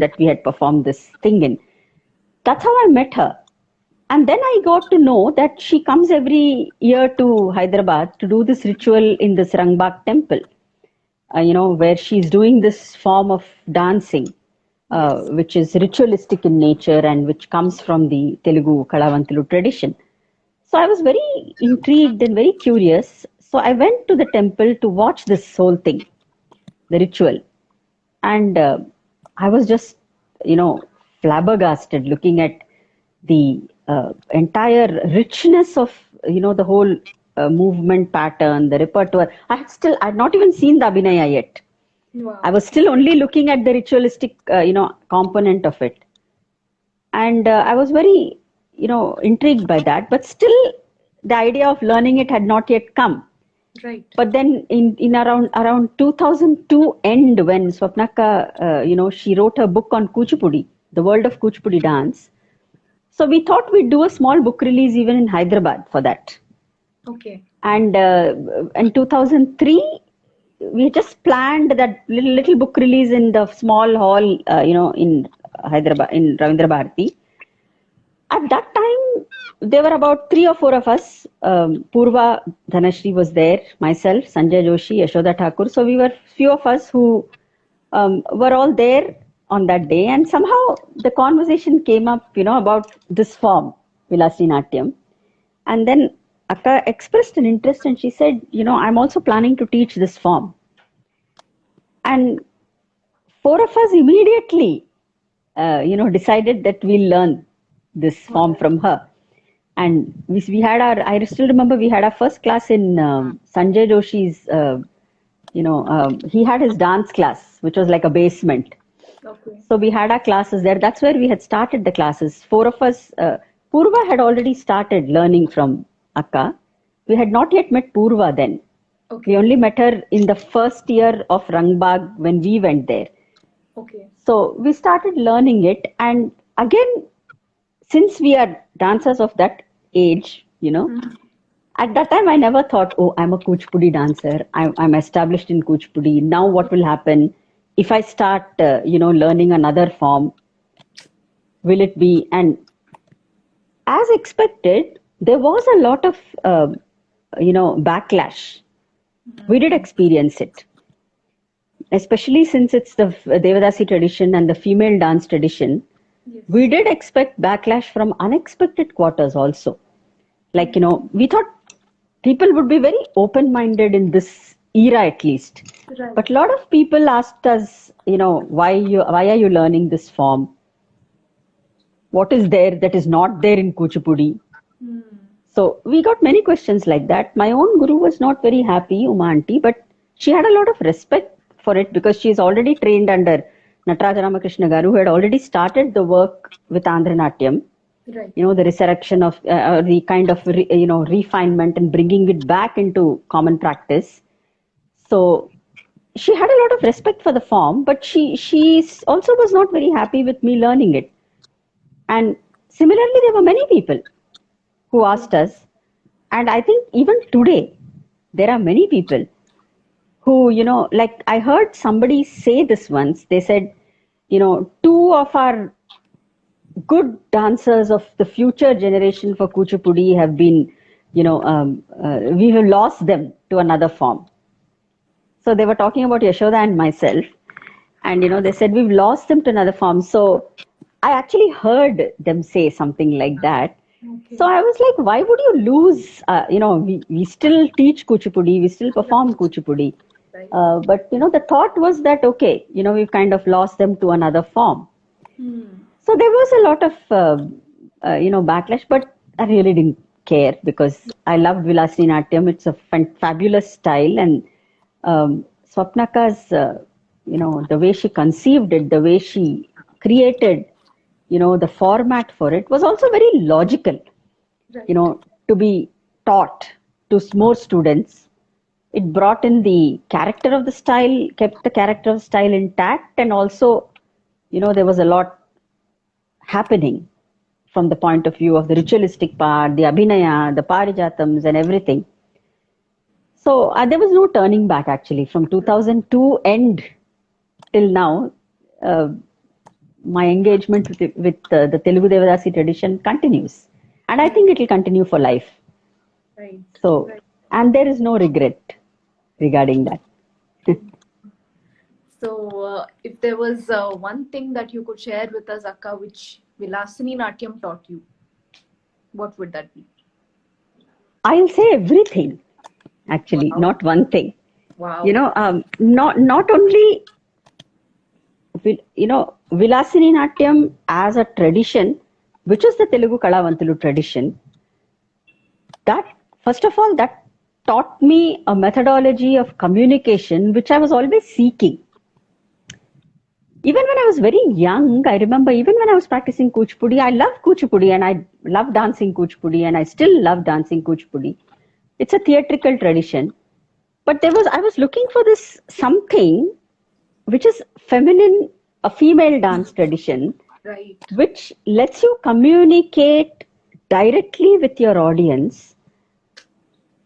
B: that we had performed this thing in. That's how I met her. And then I got to know that she comes every year to Hyderabad to do this ritual in this Rangbagh temple, where she's doing this form of dancing,
A: Yes.
B: which is ritualistic in nature and which comes from the Telugu Kalavantilu tradition. So I was very intrigued and very curious. So I went to the temple to watch this whole thing, the ritual. And I was just, flabbergasted looking at the entire richness of, the whole movement pattern, the repertoire. I had not even seen the Abhinaya yet. I
A: Wow.
B: was still only looking at the ritualistic, component of it. And I was very, intrigued by that. But still, the idea of learning it had not yet come.
A: Right.
B: But then in around 2002 end, when Swapnaka, she wrote her book on Kuchipudi, the world of Kuchipudi dance. So we thought we'd do a small book release even in Hyderabad for that.
A: Okay.
B: And in 2003, we just planned that little book release in the small hall, in Hyderabad, in Ravindra Bharati. At that time, there were about three or four of us. Purva Dhanashri was there, myself, Sanjay Joshi, Yashoda Thakur. So we were few of us who were all there on that day. And somehow the conversation came up, about this form, Vilasini Natyam. And then Akka expressed an interest and she said, I'm also planning to teach this form. And four of us immediately, decided that we'll learn this form
A: Wow.
B: from her. And we had I still remember we had our first class in Sanjay Joshi's, he had his dance class, which was like a basement.
A: Okay.
B: So we had our classes there. That's where we had started the classes. Four of us, Purva had already started learning from Akka. We had not yet met Purva then. We
A: Okay.
B: only met her in the first year of Rangbagh when we went there.
A: Okay.
B: So we started learning it. And again, since we are dancers of that age,
A: Mhm.
B: at that time I never thought, oh, I'm a Kuchipudi dancer. I'm established in Kuchipudi. Now what will happen if I start, learning another form? Will it be? And as expected, there was a lot of, backlash. We did experience it, especially since it's the Devadasi tradition and the female dance tradition.
A: Yes.
B: We did expect backlash from unexpected quarters also. Like, we thought people would be very open minded in this era at least.
A: Right.
B: But a lot of people asked us, why are you learning this form? What is there that is not there in Kuchipudi?
A: Hmm.
B: So we got many questions like that. My own guru was not very happy, Uma auntie, but she had a lot of respect for it because she is already trained under Nataraja Ramakrishna Garu, who had already started the work with Andhra Natyam.
A: Right.
B: The resurrection of the kind of refinement and bringing it back into common practice. So she had a lot of respect for the form, but she also was not very happy with me learning it. And similarly, there were many people who
A: Okay.
B: asked us, and I think even today there are many people who, like I heard somebody say this once. They said, two of our good dancers of the future generation for Kuchipudi have been we have lost them to another form. So they were talking about Yashoda and myself, and they said we've lost them to another form. So I actually heard them say something like that.
A: Okay.
B: So I was like, why would you lose? We still teach Kuchipudi, we still perform Kuchipudi.
A: Right.
B: But the thought was that, okay, we've kind of lost them to another form. So there was a lot of, backlash, but I really didn't care because I loved Vilasini Natyam. It's a fabulous style, and Swapnaka's, the way she conceived it, the way she created, the format for it was also very logical,
A: Right.
B: to be taught to more students. It brought in the character of the style, kept the character of the style intact, and also, there was a lot happening from the point of view of the ritualistic part, the abhinaya, the parijatams, and everything. So there was no turning back actually. From 2002 end till now, my engagement with the Telugu Devadasi tradition continues, and I think it will continue for life.
A: Right.
B: So,
A: Right.
B: and there is no regret regarding that.
A: So, if there was one thing that you could share with us, Akka, which Vilasini Natyam taught you, what would that be?
B: I'll say everything, actually,
A: Wow.
B: not one thing.
A: Wow.
B: Not only, Vilasini Natyam as a tradition, which is the Telugu Kalavantulu tradition, that, first of all, that taught me a methodology of communication, which I was always seeking. Even when I was very young, I remember even when I was practicing Kuchipudi, I love Kuchipudi and I love dancing Kuchipudi and I still love dancing Kuchipudi. It's a theatrical tradition. But I was looking for this something which is feminine, a female dance tradition,
A: Right.
B: which lets you communicate directly with your audience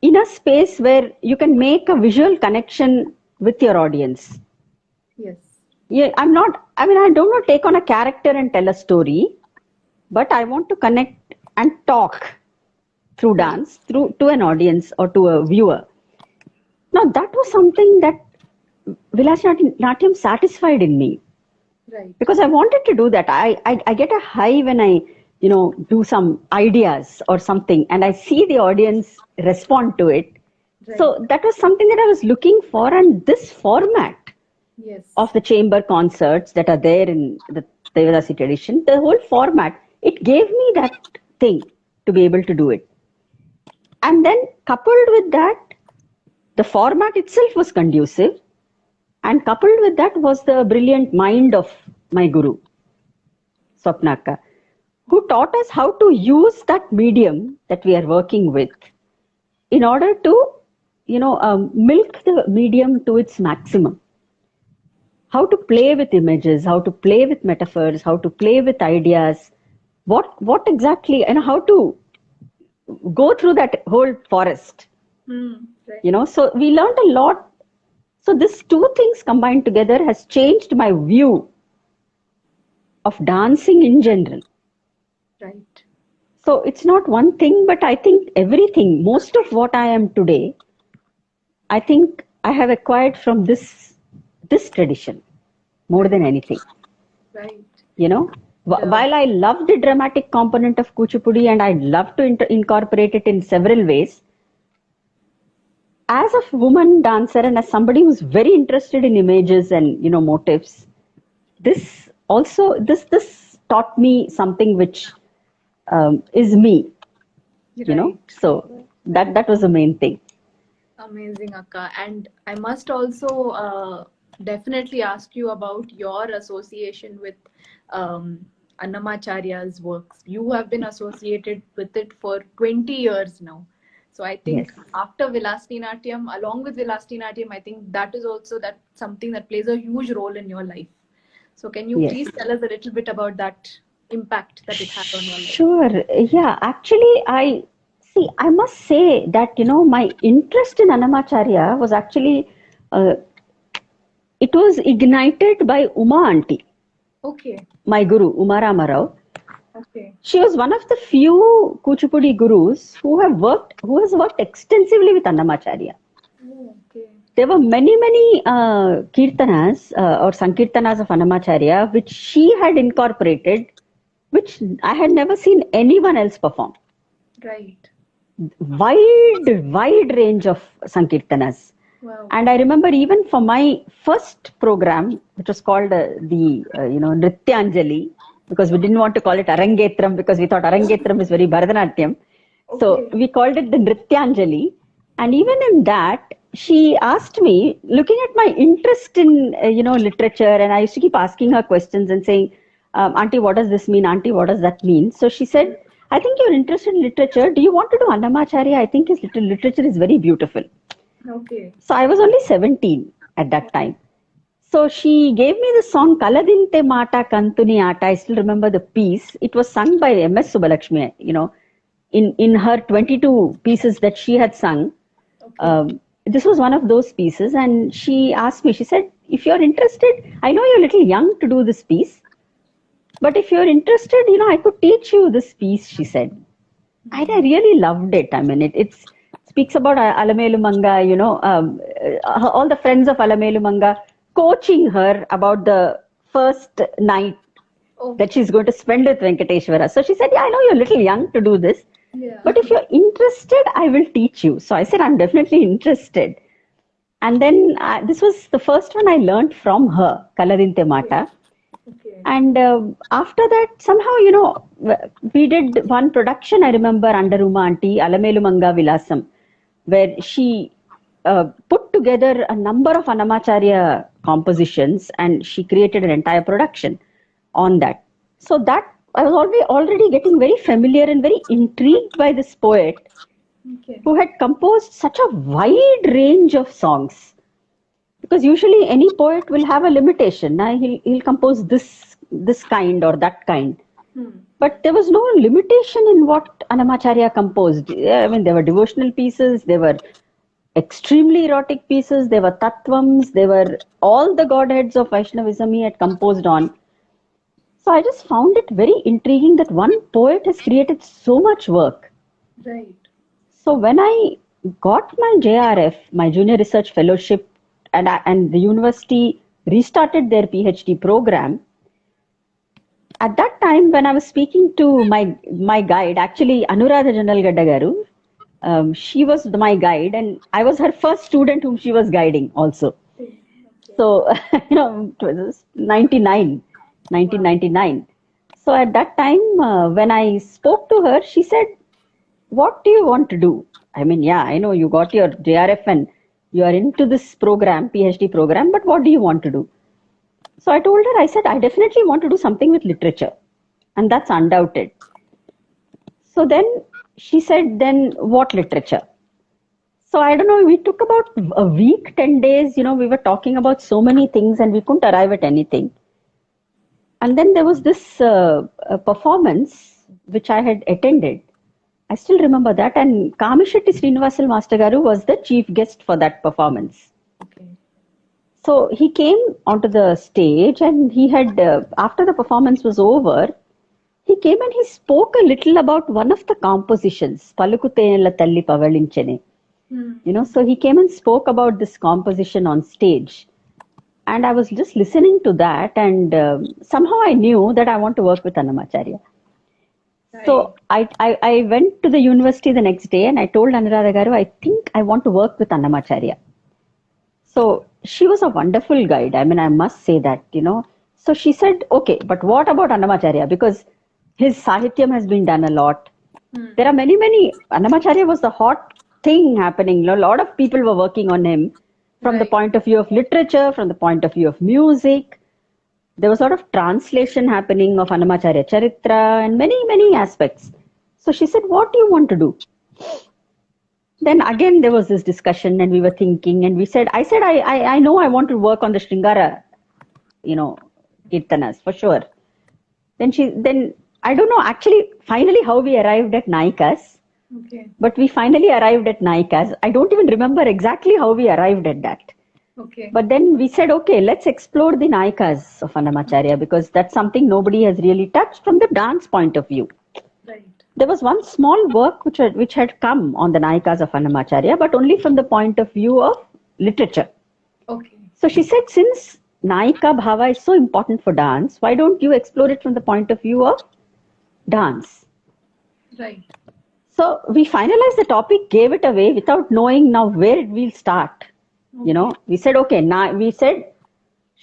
B: in a space where you can make a visual connection with your audience.
A: Yes.
B: Yeah, I don't want to take on a character and tell a story, but I want to connect and talk through dance, to an audience or to a viewer. Now, that was something that Vilasini Natyam satisfied in me.
A: Right.
B: Because I wanted to do that. I get a high when I, do some ideas or something and I see the audience respond to it.
A: Right.
B: So that was something that I was looking for, and this format
A: Yes.
B: of the chamber concerts that are there in the Devadasi tradition, the whole format, it gave me that thing to be able to do it. And then coupled with that, the format itself was conducive, and coupled with that was the brilliant mind of my guru, Swapnaka, who taught us how to use that medium that we are working with in order to, milk the medium to its maximum. How to play with images, how to play with metaphors, how to play with ideas, what exactly, and how to go through that whole forest.
A: Right.
B: So we learned a lot. So these two things combined together has changed my view of dancing in general.
A: Right.
B: So it's not one thing, but I think everything, most of what I am today, I think I have acquired from this tradition more than anything.
A: Right.
B: While I love the dramatic component of Kuchipudi and I love to incorporate it in several ways, as a woman dancer and as somebody who's very interested in images and motifs, this taught me something which is me.
A: Right.
B: So that was the main thing.
A: Amazing, Akka. And I must also definitely ask you about your association with Annamacharya's works. You have been associated with it for 20 years now. So I think
B: Yes.
A: after Vilasini Natyam, along with Vilasini Natyam, I think that is also something that plays a huge role in your life. So can you
B: Yes.
A: please tell us a little bit about that impact that it had on your life?
B: Sure. Yeah. Actually, I must say that, my interest in Annamacharya was actually, it was ignited by Uma Auntie,
A: Okay.
B: my guru, Uma Rama Rao.
A: Okay.
B: She was one of the few Kuchipudi gurus who has worked extensively with Annamacharya.
A: Oh, okay.
B: There were many kirtanas or sankirtanas of Annamacharya which she had incorporated, which I had never seen anyone else perform.
A: Right.
B: Wide range of sankirtanas.
A: Wow.
B: And I remember even for my first program, which was called Nrityanjali, because we didn't want to call it Arangetram because we thought Arangetram is very Bharatanatyam. So
A: Okay.
B: we called it the Nrityanjali. And even in that, she asked me, looking at my interest in, literature, and I used to keep asking her questions and saying, Auntie, what does this mean? Auntie, what does that mean? So she said, I think you're interested in literature. Do you want to do Annamacharya? I think his literature is very beautiful.
A: Okay.
B: So I was only 17 at that time. So she gave me the song Kaladinte Mata Kantuni Ata. I still remember the piece. It was sung by M.S. Subbalakshmi, in her 22 pieces that she had sung.
A: Okay.
B: This was one of those pieces. And she asked me, she said, if you're interested, I know you're a little young to do this piece, but if you're interested, I could teach you this piece, she said. And I really loved it. I mean, it speaks about Alamelumanga, all the friends of Alamelumanga coaching her about the first night
A: Oh.
B: that she's going to spend with Venkateshwara. So she said, yeah, I know you're a little young to do this,
A: Yeah.
B: but if you're interested, I will teach you. So I said, I'm definitely interested. And then this was the first one I learned from her, Kaladinte Mata.
A: Okay.
B: And after that, somehow, we did one production, I remember, under Uma Auntie, Alamelumanga Vilasam, where she put together a number of Annamacharya compositions and she created an entire production on that. So that I was already getting very familiar and very intrigued by this poet
A: Okay.
B: who had composed such a wide range of songs. Because usually any poet will have a limitation. He'll compose this kind or that kind. But there was no limitation in what Annamacharya composed. I mean, there were devotional pieces, there were extremely erotic pieces, there were tattvams, there were all the godheads of Vaishnavism he had composed on. So I just found it very intriguing that one poet has created so much work.
A: Right.
B: So when I got my JRF, my Junior Research Fellowship, and the university restarted their PhD program, at that time when I was speaking to my guide, actually Anuradha Janalgadda Garu, she was my guide and I was her first student whom she was guiding also.
A: Okay.
B: So, it was 1999. So at that time, when I spoke to her, she said, what do you want to do? I mean, yeah, I know you got your JRF and you are into this program, PhD program, but what do you want to do? So I told her, I said, I definitely want to do something with literature. And that's undoubted. So then she said, then what literature? So I don't know, we took about a week, 10 days, we were talking about so many things and we couldn't arrive at anything. And then there was this performance which I had attended. I still remember that, and Kamishetti Srinivasal Master Garu was the chief guest for that performance.
A: Okay.
B: So he came onto the stage and he had, after the performance was over, he came and he spoke a little about one of the compositions, Palukuthenella Talli Pavalinchene. So he came and spoke about this composition on stage. And I was just listening to that and somehow I knew that I want to work with Annamacharya. Right. So I went to the university the next day and I told Anuradha Garu, I think I want to work with Annamacharya. So she was a wonderful guide. I mean, I must say that, So she said, okay, but what about Annamacharya? Because his Sahityam has been done a lot. There are many, Annamacharya was the hot thing happening. A lot of people were working on him from the point of view of literature, from the point of view of music. There was a lot of translation happening of Annamacharya Charitra and many aspects. So she said, what do you want to do? Then again, there was this discussion and we were thinking and I said, I know I want to work on the Shringara, Kirtanas for sure. Then I don't know actually finally how we arrived at Nayikas.
A: Okay.
B: But we finally arrived at Nayikas. I don't even remember exactly how we arrived at that.
A: Okay.
B: But then we said, okay, let's explore the Nayikas of Annamacharya because that's something nobody has really touched from the dance point of view.
A: Right.
B: There was one small work which had come on the Nayikas of Annamacharya, but only from the point of view of literature.
A: Okay.
B: So she said, since Nayika Bhava is so important for dance, why don't you explore it from the point of view of dance?
A: Right.
B: So we finalized the topic, gave it away without knowing now where we'll start. We said, okay, now we said,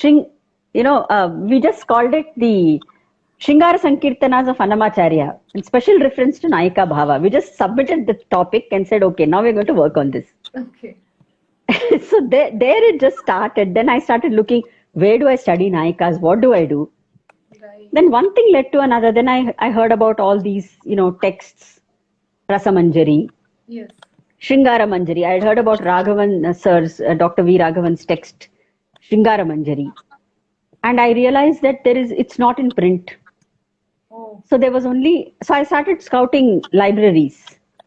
B: we just called it the Shringara Sankirtanas of Annamacharya, in special reference to Nayika Bhava. We just submitted the topic and said, okay, now we're going to work on this.
A: Okay.
B: So there it just started. Then I started looking, where do I study Nayikas? What do I do?
A: Right.
B: Then one thing led to another. Then I heard about all these, texts, Rasamanjari,
A: Yes.
B: Shringara Manjari. I had heard about Raghavan sir's, Dr. V. Raghavan's text, Shringara Manjari. And I realized that it's not in print.
A: Oh.
B: So I started scouting libraries.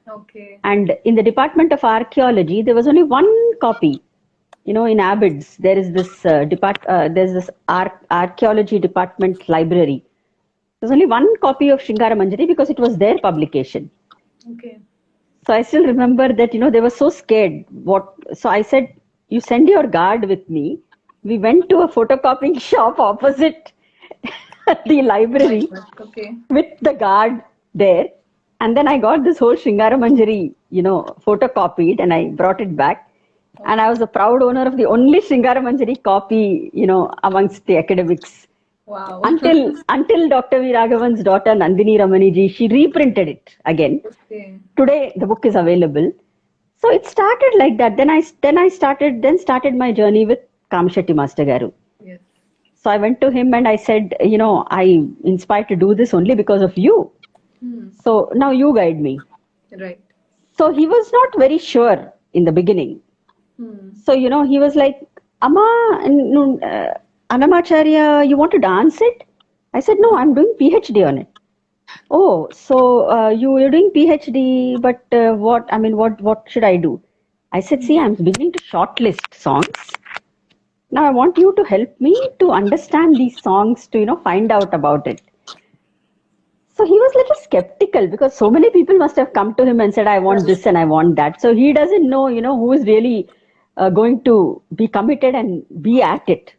A: Okay.
B: And in the Department of Archaeology, there was only one copy. In Abids, there is this archaeology department library. There's only one copy of Shringara Manjari because it was their publication.
A: Okay.
B: So I still remember that, they were so scared. So I said, you send your guard with me. We went to a photocopying shop opposite the library
A: Okay.
B: with the guard there. And then I got this whole Shringara Manjari, photocopied and I brought it back. And I was the proud owner of the only Shringara Manjari copy, amongst the academics.
A: Wow.
B: Until Dr. V. Raghavan's daughter Nandini Ramaniji, she reprinted it again.
A: Okay.
B: Today the book is available. So it started like that. Then started my journey with Kamshetty Master Garu.
A: Yes.
B: So I went to him and I said, I inspired to do this only because of you. So now you guide me.
A: Right.
B: So he was not very sure in the beginning. So, he was like, Amma, Annamacharya, you want to dance it? I said, no, I'm doing PhD on it. Oh, so you're doing PhD, but what should I do? I said, see, I'm beginning to shortlist songs. Now I want you to help me to understand these songs, to, find out about it. So he was a little skeptical because so many people must have come to him and said, I want this and I want that. So he doesn't know, who is really going to be committed and be at it.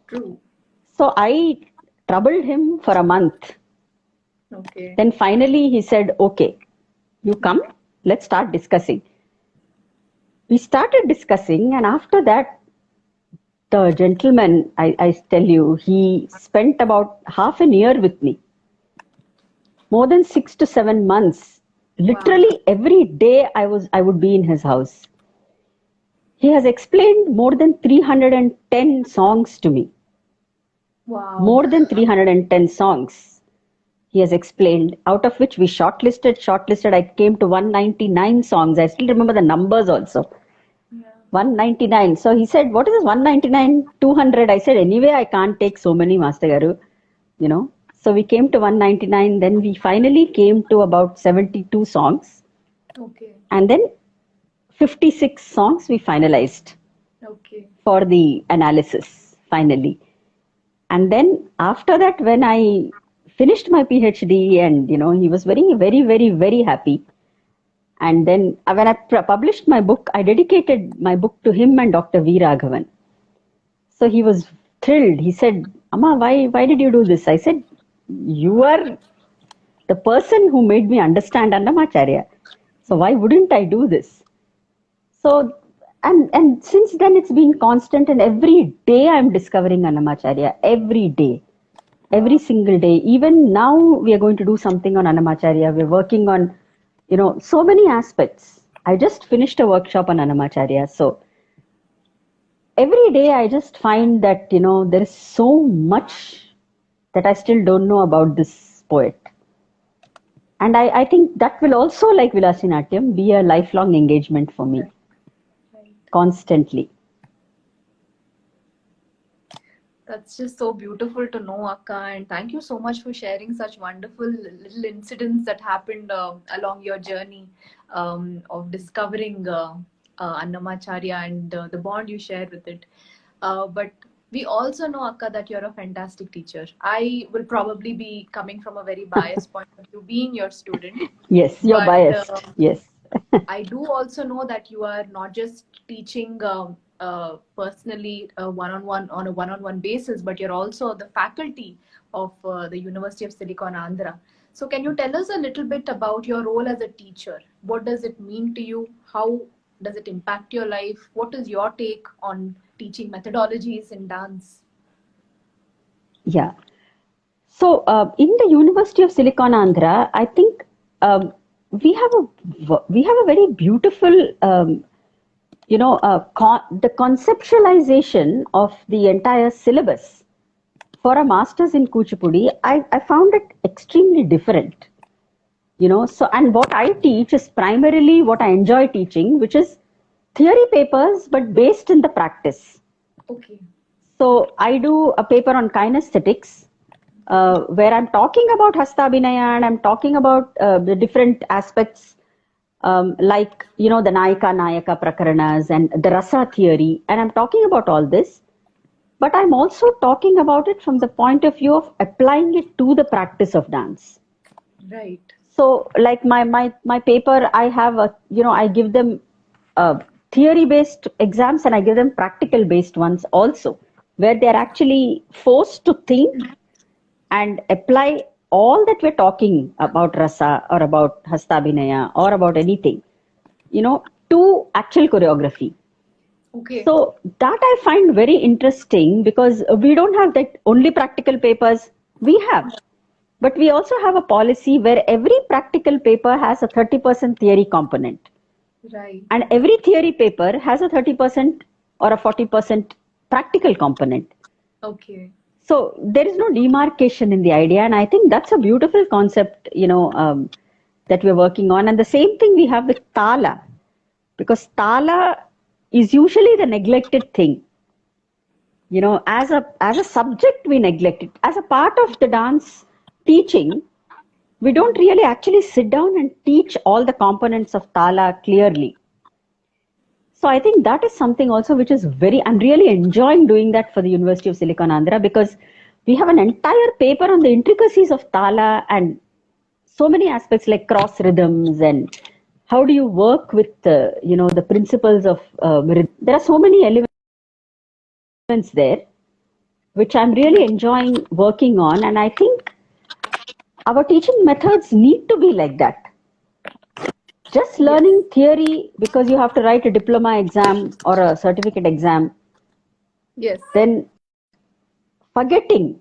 A: True.
B: So I troubled him for a month.
A: Okay.
B: Then finally he said, okay, you come, let's start discussing. We started discussing, and after that, the gentleman, I tell you, he spent about half a year with me. More than 6 to 7 months. Literally every day I would be in his house. He has explained more than 310 songs to me.
A: Wow.
B: More than 310 songs he has explained, out of which we shortlisted. I came to 199 songs. I still remember the numbers also. 199. So he said, what is this 199, 200? I said, anyway, I can't take so many, Master Garu, So we came to 199. Then we finally came to about 72 songs.
A: Okay.
B: And then 56 songs we finalized.
A: Okay.
B: For the analysis, finally. And then after that, when I finished my PhD and, he was very, very, very, very happy. And then when I published my book, I dedicated my book to him and Dr. V. Raghavan. So he was thrilled. He said, Amma, why did you do this? I said, you are the person who made me understand Annamacharya. So why wouldn't I do this? So, and since then it's been constant, and every day I'm discovering Annamacharya. Every day. Every single day. Even now we are going to do something on Annamacharya. We're working on, so many aspects. I just finished a workshop on Annamacharya. So every day I just find that, there is so much that I still don't know about this poet. And I think that will also, like Vilasini Natyam, be a lifelong engagement for me.
A: Right.
B: Constantly.
A: That's just so beautiful to know, Akka, and thank you so much for sharing such wonderful little incidents that happened along your journey of discovering Annamacharya and the bond you share with it. But we also know, Akka, that you're a fantastic teacher. I will probably be coming from a very biased point of view, being your student.
B: Yes, you're
A: But
B: biased. Yes.
A: I do also know that you are not just teaching personally one-on-one on a one-on-one basis, but you're also the faculty of the University of Silicon Andhra. So can you tell us a little bit about your role as a teacher? What does it mean to you? How does it impact your life? What is your take on teaching methodologies in dance?
B: Yeah. So in the University of Silicon Andhra, I think we have a very beautiful the conceptualization of the entire syllabus for a master's in Kuchipudi. I found it extremely different. So, and what I teach is primarily what I enjoy teaching, which is theory papers but based in the practice.
A: Okay.
B: So I do a paper on kinesthetics, where I'm talking about Hastabhinaya and I'm talking about the different aspects, like, the Nayaka prakaranas and the rasa theory. And I'm talking about all this, but I'm also talking about it from the point of view of applying it to the practice of dance.
A: Right.
B: So like my paper, I have I give them theory-based exams and I give them practical-based ones also, where they're actually forced to think and apply all that we're talking about rasa or about hastabhinaya or about anything, to actual choreography.
A: Okay.
B: So that I find very interesting, because we don't have that only practical papers we have, but we also have a policy where every practical paper has a 30% theory component.
A: Right.
B: And every theory paper has a 30% or a 40% practical component.
A: Okay.
B: So there is no demarcation in the idea, and I think that's a beautiful concept, that we're working on. And the same thing we have with Tala, because Tala is usually the neglected thing. As a subject we neglect it. As a part of the dance teaching, we don't really actually sit down and teach all the components of Tala clearly. So I think that is something also which is I'm really enjoying doing that for the University of Silicon Andhra, because we have an entire paper on the intricacies of Tala and so many aspects like cross rhythms and how do you work with the principles of rhythm. There are so many elements there which I'm really enjoying working on, and I think our teaching methods need to be like that. Just learning theory because you have to write a diploma exam or a certificate exam.
A: Yes.
B: Then forgetting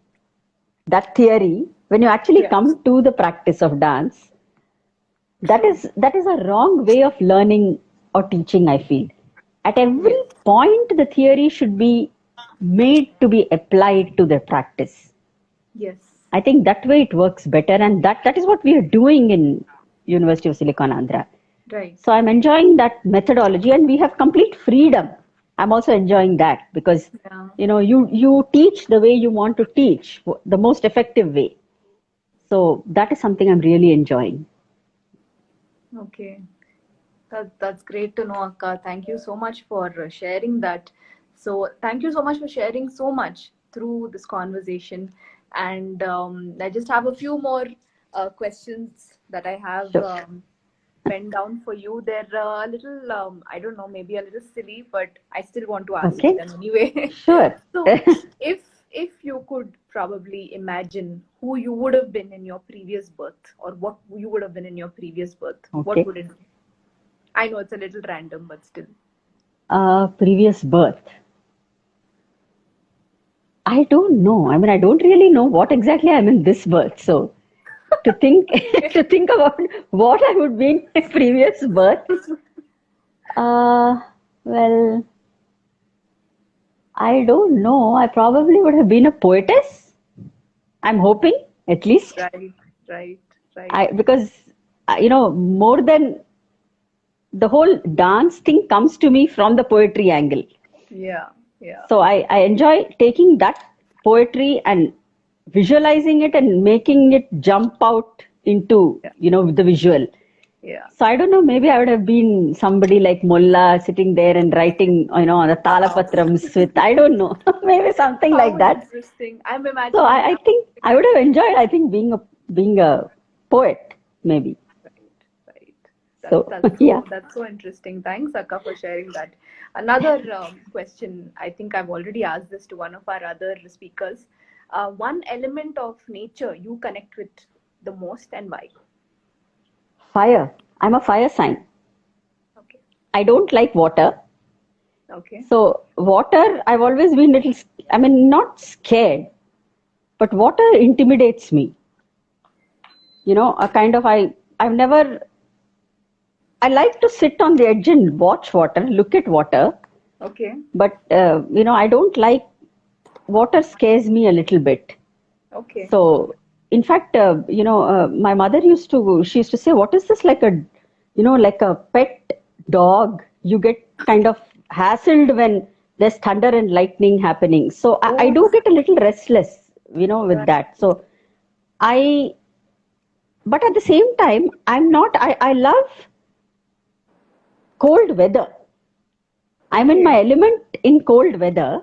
B: that theory when you actually come to the practice of dance, that is a wrong way of learning or teaching, I feel. At every point, the theory should be made to be applied to the practice.
A: Yes.
B: I think that way it works better, and that is what we are doing in University of Silicon Andhra.
A: Right.
B: So I'm enjoying that methodology, and we have complete freedom. I'm also enjoying that because you teach the way you want to teach, the most effective way. So that is something I'm really enjoying.
A: Okay. That's great to know, Akka. Thank you so much for sharing that. So thank you so much for sharing so much through this conversation. And I just have a few more questions that I have penned down for you. They're a little, I don't know, maybe a little silly, but I still want to ask them anyway.
B: Sure.
A: So if you could probably imagine who you would have been in your previous birth, or what you would have been in your previous birth, what would it be? I know it's a little random, but still.
B: Previous birth. I don't know. I mean, I don't really know what exactly I'm in this birth. So to think about what I would be in my previous birth, well, I don't know. I probably would have been a poetess. I'm hoping, at least.
A: Right.
B: Because, more than the whole dance thing comes to me from the poetry angle.
A: Yeah.
B: So I enjoy taking that poetry and visualizing it and making it jump out into, the visual.
A: Yeah.
B: So I don't know, maybe I would have been somebody like Mullah sitting there and writing, on the
A: Wow.
B: Talapatrams with, I don't know, maybe something like
A: How
B: that.
A: interesting. I'm
B: So
A: imagining
B: I
A: now.
B: think I would have enjoyed, I think, being a poet, maybe.
A: Right, right. That's
B: So
A: that's
B: yeah,
A: so that's so interesting. Thanks, Akka, for sharing that. Another question. I think I've already asked this to one of our other speakers. One element of nature you connect with the most, and why?
B: fire. I'm a fire sign.
A: Okay.
B: I don't like water.
A: Okay.
B: So water, I've always been little, I mean, not scared, but water intimidates me. A kind of, I've never, I like to sit on the edge and watch water, look at water,
A: Okay.
B: but, I don't like, water scares me a little bit.
A: Okay.
B: So, in fact, my mother she used to say, what is this like a pet dog? You get kind of hassled when there's thunder and lightning happening. So I
A: Oh,
B: do get a little restless, with
A: right.
B: that. So I, but at the same time, I love cold weather. I'm in
A: Okay.
B: my element in cold weather,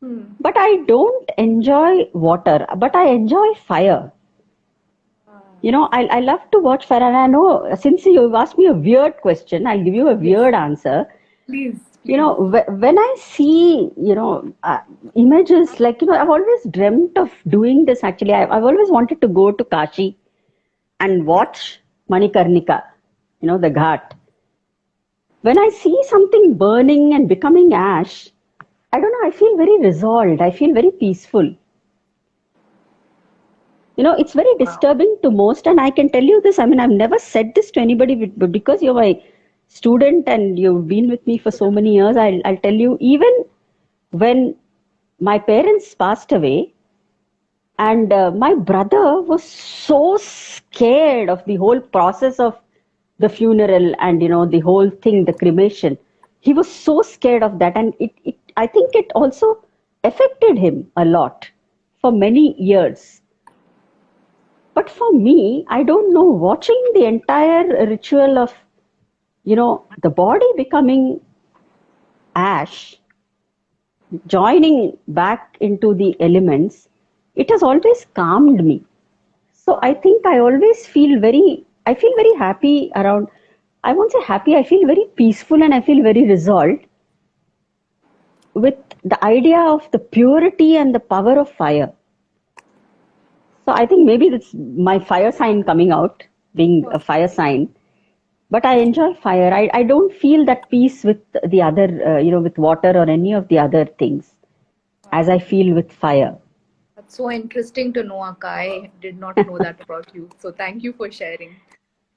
A: Hmm.
B: but I don't enjoy water, but I enjoy fire. I love to watch fire, and I know since you've asked me a weird question, I'll give you a
A: Yes.
B: weird answer.
A: Please, please.
B: When I see, images like, I've always dreamt of doing this actually. I've always wanted to go to Kashi and watch Manikarnika, the ghat. When I see something burning and becoming ash, I don't know, I feel very resolved. I feel very peaceful. It's very
A: Wow.
B: disturbing to most, and I can tell you this. I mean, I've never said this to anybody, but because you're my student and you've been with me for so many years, I'll tell you, even when my parents passed away, and my brother was so scared of the whole process of the funeral and, the whole thing, the cremation. He was so scared of that, and I think it also affected him a lot for many years. But for me, I don't know, watching the entire ritual of, the body becoming ash, joining back into the elements, it has always calmed me. So I
A: Wow.
B: think I feel very happy around, I won't say happy, I feel very peaceful and I feel very resolved with the idea of the purity and the power of fire. So I think maybe that's my fire sign coming out, being a fire sign. But I enjoy fire. I don't feel that peace with the other, with water or any of the other things as
A: Wow.
B: I feel with fire.
A: That's so interesting to know, Akka. I did not know that about you. So thank you for sharing.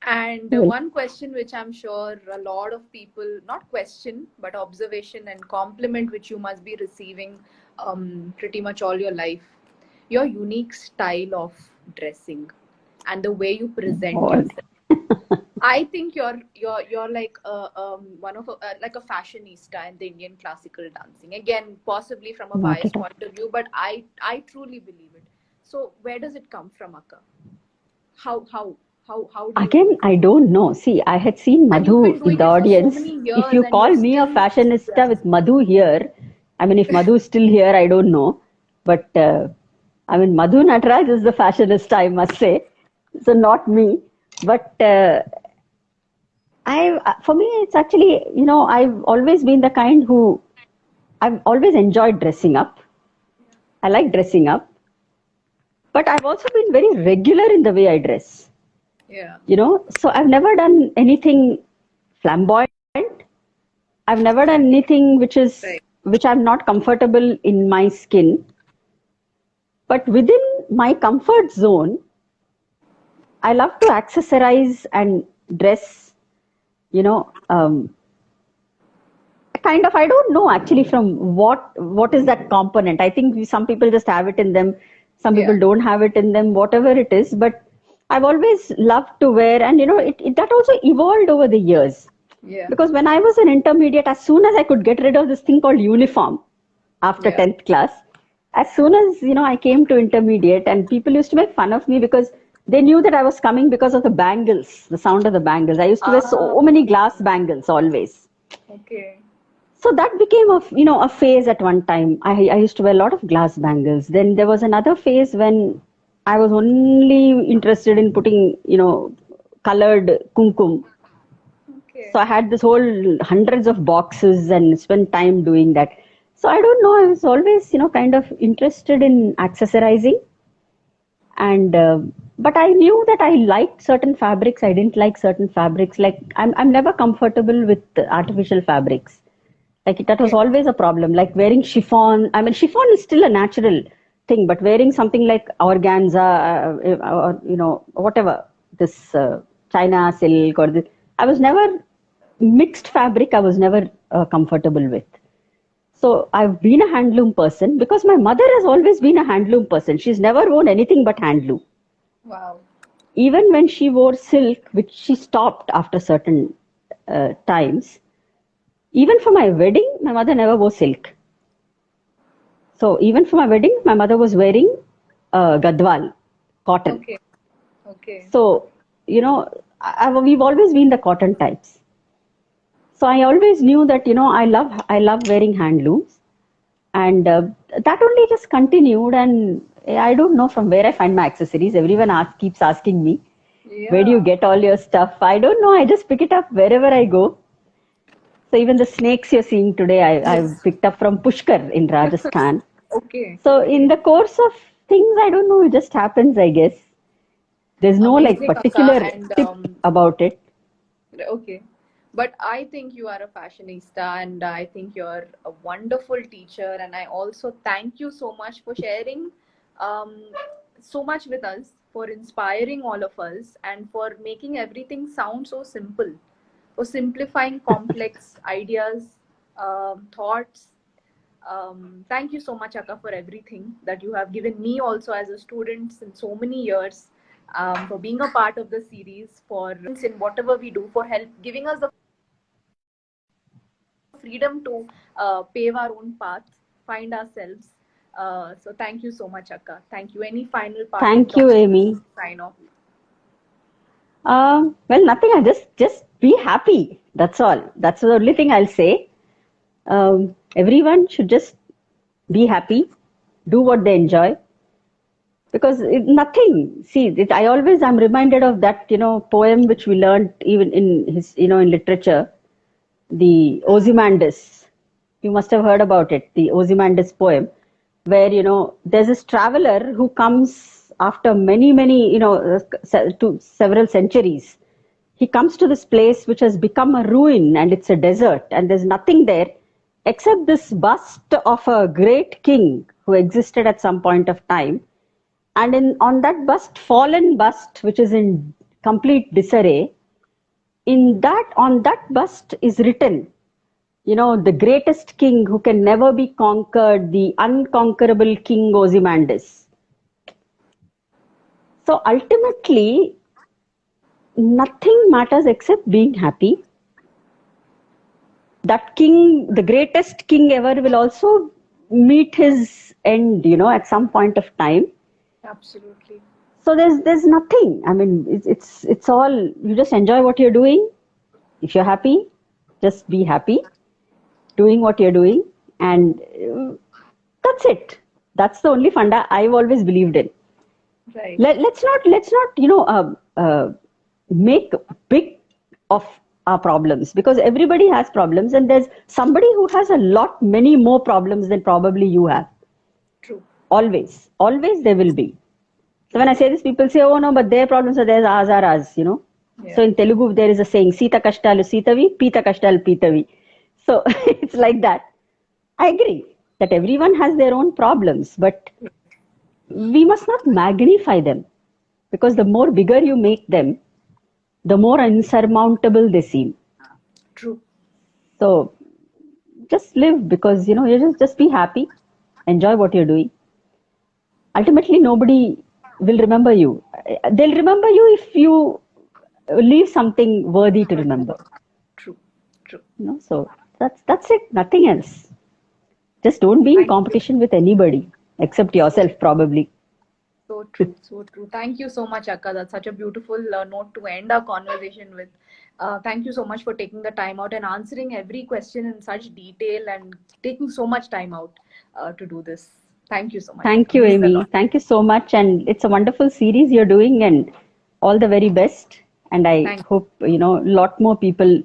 A: And
B: Well,
A: one question which I'm sure a lot of people, not question, but observation and compliment which you must be receiving pretty much all your life. Your unique style of dressing and the way you present
B: God.
A: yourself. I think you're like one of like a fashionista in the Indian classical dancing. Again, possibly from a
B: Not
A: biased
B: at all.
A: point of view, but I truly believe it. So where does it come from, Akka? How how how do you?
B: Again, I don't know. See, I had seen
A: And you've
B: Madhu
A: been
B: in
A: doing
B: the
A: it for so
B: audience.
A: many
B: If
A: years,
B: you
A: and you're
B: call me a
A: still,
B: fashionista
A: yes.
B: with Madhu here, I mean, if Madhu is still here, I don't know. But I mean, Madhu Nataraj is the fashionista, I must say. So not me. But for me, it's actually, I've always been the kind who I've always enjoyed dressing up. I like dressing up, but I've also been very regular in the way I dress.
A: Yeah.
B: So I've never done anything flamboyant. I've never done anything
A: Right.
B: which I'm not comfortable in my skin. But within my comfort zone, I love to accessorize and dress, you know, um, kind of, I don't know actually from what is that component. I think some people just have it in them, some
A: Yeah.
B: people don't have it in them, whatever it is. But I've always loved to wear, and that also evolved over the years.
A: Yeah.
B: Because when I was an intermediate, as soon as I could get rid of this thing called uniform after
A: Yeah.
B: 10th class, as soon as I came to intermediate, and people used to make fun of me because they knew that I was coming because of the bangles, the sound of the bangles. I used to wear so many glass bangles always.
A: Okay.
B: So that became a phase at one time. I used to wear a lot of glass bangles. Then there was another phase when I was only interested in putting, colored kumkum.
A: Okay.
B: So I had this whole hundreds of boxes and spent time doing that. So I don't know, I was always, kind of interested in accessorizing. And but I knew that I liked certain fabrics. I didn't like certain fabrics. Like I'm never comfortable with artificial fabrics. Like that was
A: Okay.
B: always a problem. Like wearing chiffon. I mean, chiffon is still a natural thing, but wearing something like organza or whatever this China silk or this, I was never mixed fabric. I was never comfortable with. So I've been a handloom person because my mother has always been a handloom person. She's never worn anything but handloom.
A: Wow.
B: Even when she wore silk, which she stopped after certain times, even for my wedding, my mother never wore silk. So even for my wedding, my mother was wearing gadwal, cotton.
A: Okay. Okay.
B: So, we've always been the cotton types. So I always knew that, I love wearing handlooms. And that only just continued. And I don't know from where I find my accessories. Everyone keeps asking me, where do you
A: Yeah.
B: get all your stuff? I don't know. I just pick it up wherever I go. So even the snakes you're seeing today, I've
A: Yes.
B: picked up from Pushkar in Rajasthan.
A: Okay.
B: So in
A: Okay.
B: the course of things, I don't know, it just happens, I guess. There's no like
A: Amazing, Akka.
B: particular
A: And
B: tip about it.
A: okay. But I think you are a fashionista and I think you're a wonderful teacher. And I also thank you so much for sharing um, so much with us, for inspiring all of us, and for making everything sound so simple, for simplifying complex ideas, thoughts. Thank you so much, Akka, for everything that you have given me also as a student in so many years, for being a part of the series, for in whatever we do, for help giving us the freedom to pave our own path, find ourselves. So thank you so much, Akka. Thank you. Any final parting
B: Thank you,
A: thoughts before
B: Amy.
A: we sign off?
B: Well, nothing. I just be happy. That's all. That's the only thing I'll say. Everyone should just be happy, do what they enjoy, because nothing. See, I'm reminded of that poem which we learned even in his in literature, the Ozymandias. You must have heard about it, the Ozymandias poem, where there's this traveler who comes after many to several centuries. He comes to this place which has become a ruin and it's a desert and there's nothing there except this bust of a great king who existed at some point of time. And on that bust, fallen bust, which is in complete disarray, on that bust is written, the greatest king who can never be conquered, the unconquerable King Ozymandias. So ultimately, nothing matters except being happy. That king, the greatest king ever, will also meet his end, at some point of time.
A: Absolutely.
B: So there's nothing. I mean, it's all, you just enjoy what you're doing. If you're happy, just be happy doing what you're doing, and that's it. That's the only funda I've always believed in.
A: Right.
B: Let's not make big of our problems, because everybody has problems and there's somebody who has many more problems than probably you have.
A: True.
B: Always there will be. So when I say this, people say, oh no, but their problems are theirs, ours are ours.
A: Yeah.
B: So in Telugu, there is a saying, Sita kashtalu sitavi, Pita kashtalu pitavi. So it's like that. I agree that everyone has their own problems, but we must not magnify them, because the more bigger you make them, the more insurmountable they seem.
A: True.
B: So just live, because you just be happy, enjoy what you're doing. Ultimately, nobody will remember you. They'll remember you if you leave something worthy to remember.
A: True. True.
B: So that's it. Nothing else. Just don't be in
A: Thank you.
B: competition with anybody except yourself, probably.
A: So true, so true. Thank you so much, Akka. That's such a beautiful note to end our conversation with. Thank you so much for taking the time out and answering every question in such detail and taking so much time out to do this. Thank you so much,
B: Thank
A: Akka.
B: you,
A: Means a
B: Amy.
A: lot.
B: Thank you so much. And it's a wonderful series you're doing, and all the very best. And I
A: Thank
B: hope, a lot more people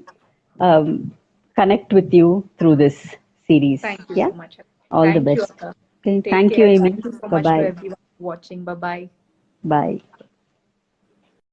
B: um, connect with you through this series.
A: Thank you
B: Yeah.
A: so much.
B: All the
A: Thank you,
B: best.
A: Akka.
B: Okay.
A: Take
B: Thank you,
A: care.
B: Amy.
A: Thank you so
B: Bye
A: much to
B: bye.
A: everyone watching. Bye bye.
B: Bye.